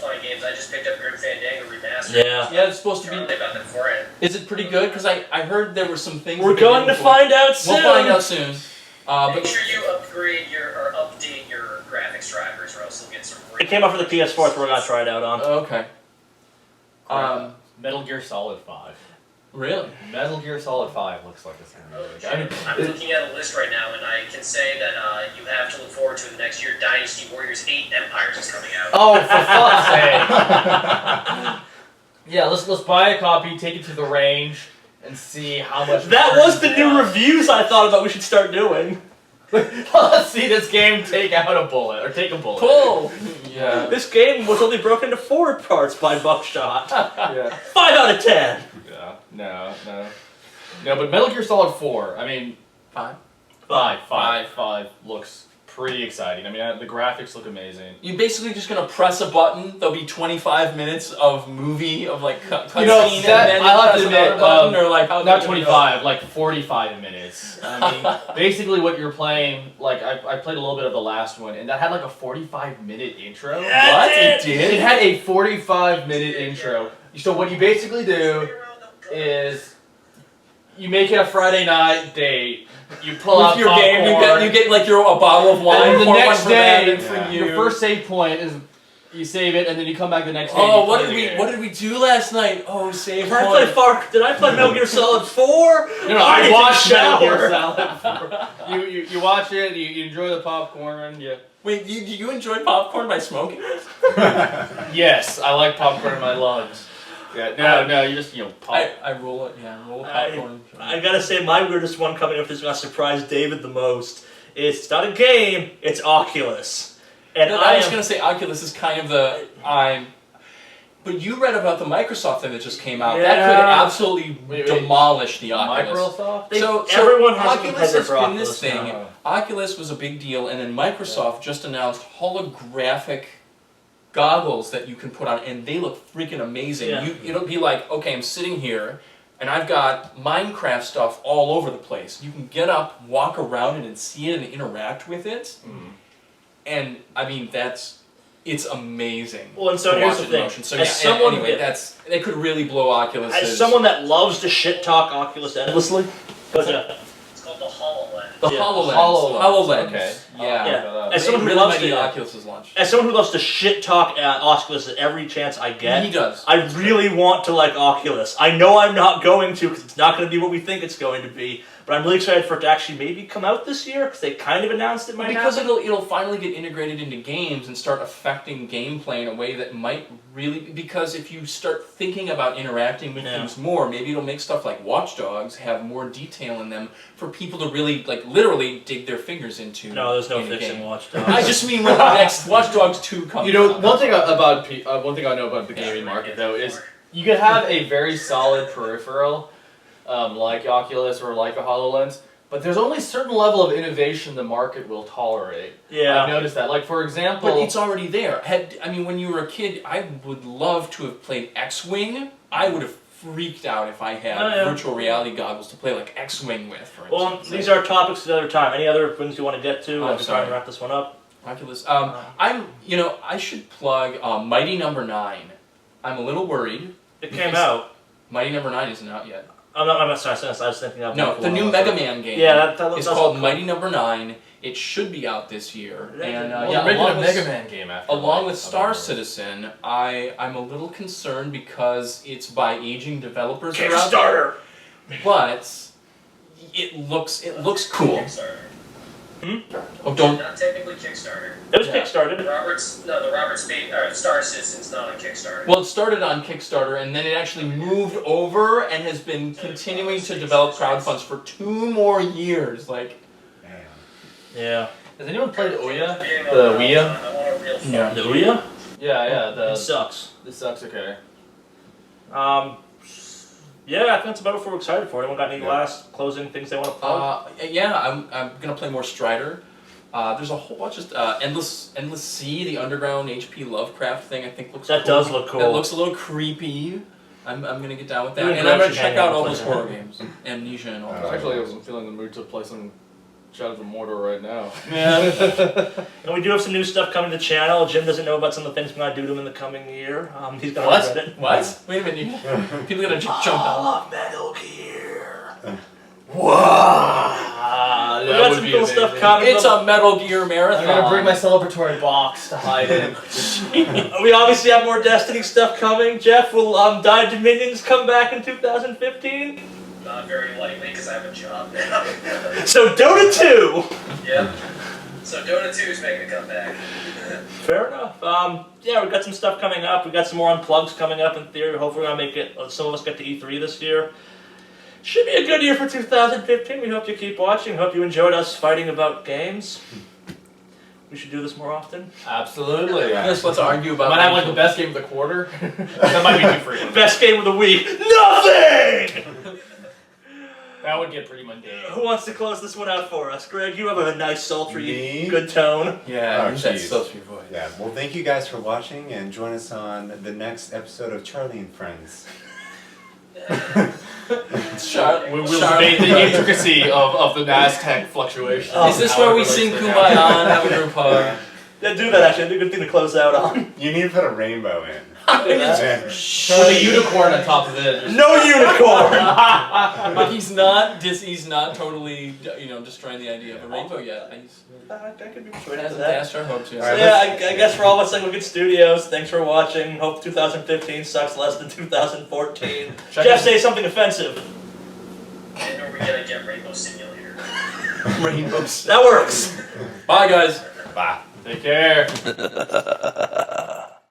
just picked up Grim Fandango Remastered. Yeah. Yeah, it's supposed to be. Charley about them for it. Is it pretty good? Because I heard there were some things. We're that they going to didn't find out soon. We'll find out soon. Make But sure you upgrade or update your graphics drivers, or else you'll get some. It came out for the PS4, so we're gonna try it out on. okay. Metal Gear Solid 5. Really? Metal Gear Solid 5 looks like it's gonna be really good. I mean, I'm looking at a list right now, and I can say that you have to look forward to the next year. Dynasty Warriors 8 Empires is coming out. oh, for fuck's sake! Yeah, let's buy a copy, take it to the range, and see how much. That was the new reviews I thought about we should start doing. Let's see this game take out a bullet or take a bullet. Pull. Yeah. This game was only broken into 4 parts by Buckshot. Yeah. 5 out of 10. Yeah. No. But Metal Gear Solid 4. I mean, 5. 5 looks pretty exciting. I mean, the graphics look amazing. You're basically just gonna press a button. There'll be 25 minutes of movie of like cutscene, You know, and that- then I'll have press to admit, another button, or like how Not 25, like 45 minutes. I mean, basically what you're playing, like I played a little bit of the last one, and that had like a 45-minute intro. Yeah, What? it It did? It had a 45-minute intro. So what you basically do is you make it a Friday night date. You pull out With your game, popcorn, you get like a bottle of wine. and the pour one next for them day, and for you. your first save point is you save it, and then you come back the next day. Oh, and you what play did the we game. what did we do last night? Oh, save Did I play point. Did I play Metal Gear Solid 4? No, I I didn't watched Metal Gear shower. Solid 4. You watch it, you enjoy the popcorn, you... Wait, do you enjoy popcorn by smoking it? Yes, I like popcorn in my lungs. Yeah, no, you just, pop. I roll it. Yeah, roll popcorn. I gotta say, my weirdest one coming up is gonna surprise David the most. It's not a game, it's Oculus. And I was gonna say Oculus is kind of the But you read about the Microsoft thing that just came out. That could Yeah. absolutely Wait. demolish the Oculus. Microsoft? everyone has a Oculus competitor has for been Oculus this thing. now. Oculus was a big deal, and then Microsoft just announced holographic goggles that you can put on, and they look freaking amazing. Yeah. It'll be like, okay, I'm sitting here, and I've got Minecraft stuff all over the place. You can get up, walk around it, and see it and interact with it. And I mean, it's amazing. Well, and so to here's watch the it in thing. motion. So As yeah, someone- anyway, they could really blow Oculus. As someone that loves to shit talk Oculus endlessly, go Jeff. It's called the HoloLens. the Yeah. HoloLens. Okay. Yeah. Yeah. As As someone who really loves might need to, Oculus's launch. as someone who loves to shit talk Oculus at every chance I get, He does. I really want to like Oculus. I know I'm not going to because it's not going to be what we think it's going to be. But I'm really excited for it to actually maybe come out this year because they kind of announced it might Because happen. it'll finally get integrated into games and start affecting gameplay in a way that might really, because if you start thinking about interacting with Yeah. things more, maybe it'll make stuff like Watch Dogs have more detail in them for people to really like literally dig their fingers into. No, there's no in a fixing game. Watch Dogs. I just mean when the next Watch Dogs 2 comes. You know, out. one thing I know about the gaming market though is you can have a very solid peripheral, like Oculus or like a HoloLens, but there's only a certain level of innovation the market will tolerate. Yeah. I've noticed that. Like for example, But it's already there. When you were a kid, I would love to have played X-Wing. I would have freaked out if I had Oh, yeah. virtual reality goggles to play like X-Wing with, for Well, instance. these are topics another time. Any other things you want to get to? Oh, as we try sorry. and wrap this one up. Oculus. I should plug Mighty Number 9. I'm a little worried. It came out. Mighty Number 9 isn't out yet. I'm sorry. I was thinking of No, the new Mega Man game. Yeah, that is that's called cool. Mighty Number 9. It should be out this year. And well, yeah, they're making along a with, Mega Man game after. along like, with Star other- Citizen, I'm a little concerned because it's by aging developers around Kickstarter. but it looks cool. Kickstarter. Oh, don't. Not technically Kickstarter. It was Yeah. kickstarted. The Robert Spade Star Citizen's not on Kickstarter. Well, it started on Kickstarter, and then it actually moved over and has been continuing to develop crowdfunds for 2 more years. Like, Yeah. Has anyone played Ouya? Being The on- Ouya? I want a real No. fun. The Ouya? Yeah, It sucks. this sucks. Okay. Yeah, I think that's about what we're excited for. Anyone got any last closing things they want to plug? yeah, I'm gonna play more Strider. There's a whole bunch of Endless Sea, the underground HP Lovecraft thing. I think looks That cool. does look cool. It looks a little creepy. I'm gonna get down with that, You and and I'm Greg gonna should check hang out out all and those play horror that. games, Amnesia and all. Oh. that. Actually, I was feeling the mood to play some Shout out to Mordor right now. And we do have some new stuff coming to the channel. Jim doesn't know about some of the things we're going to do to him in the coming year. He's going to What? regret it. What? Wait a minute. People are gonna jump out. love Metal Gear. Ah, We that got would some be cool amazing. stuff coming. It's a Metal Gear marathon. I'm gonna bring my celebratory box to hide in. We obviously have more Destiny stuff coming. Jeff, will Die Dominions come back in 2015? Not very likely because I have a job now. So Dota 2! Yep. So Dota 2 is making a comeback. Fair enough. Yeah, we've got some stuff coming up. We've got some more unplugs coming up in theory. Hopefully we're going to make it. Some of us get to E3 this year. Should be a good year for 2015. We hope you keep watching. Hope you enjoyed us fighting about games. We should do this more often. Absolutely. Yes, let's argue about. Might have like the best game of the quarter. That might be too frequent. Best game of the week. Nothing! That would get pretty mundane. Who wants to close this one out for us? Greg, you have a nice, sultry, Me? good tone. Yeah, Oh, use that jeez. sultry voice. Yeah, well, thank you guys for watching, and join us on the next episode of Charlie and Friends. We will debate the intricacy of the Nasdaq fluctuation. Oh, Is this How where it we relates sing to Kumbaya now. and have a group hug? Yeah, do that actually. That'd be a good thing to close out on. You need to put a rainbow in. Do that. Yeah. With a unicorn on top of it. No unicorn! But he's not totally, destroying the idea of a rainbow yet. I could be It persuaded to hasn't that. dashed our hopes yet. All right, Yeah, I guess for all of us at Wicked Studios, thanks for watching. Hope 2015 sucks less than 2014. Jeff, say something offensive. And are we gonna get Rainbow Simulator? Rainbows. That works. Bye, guys. Bye. Take care.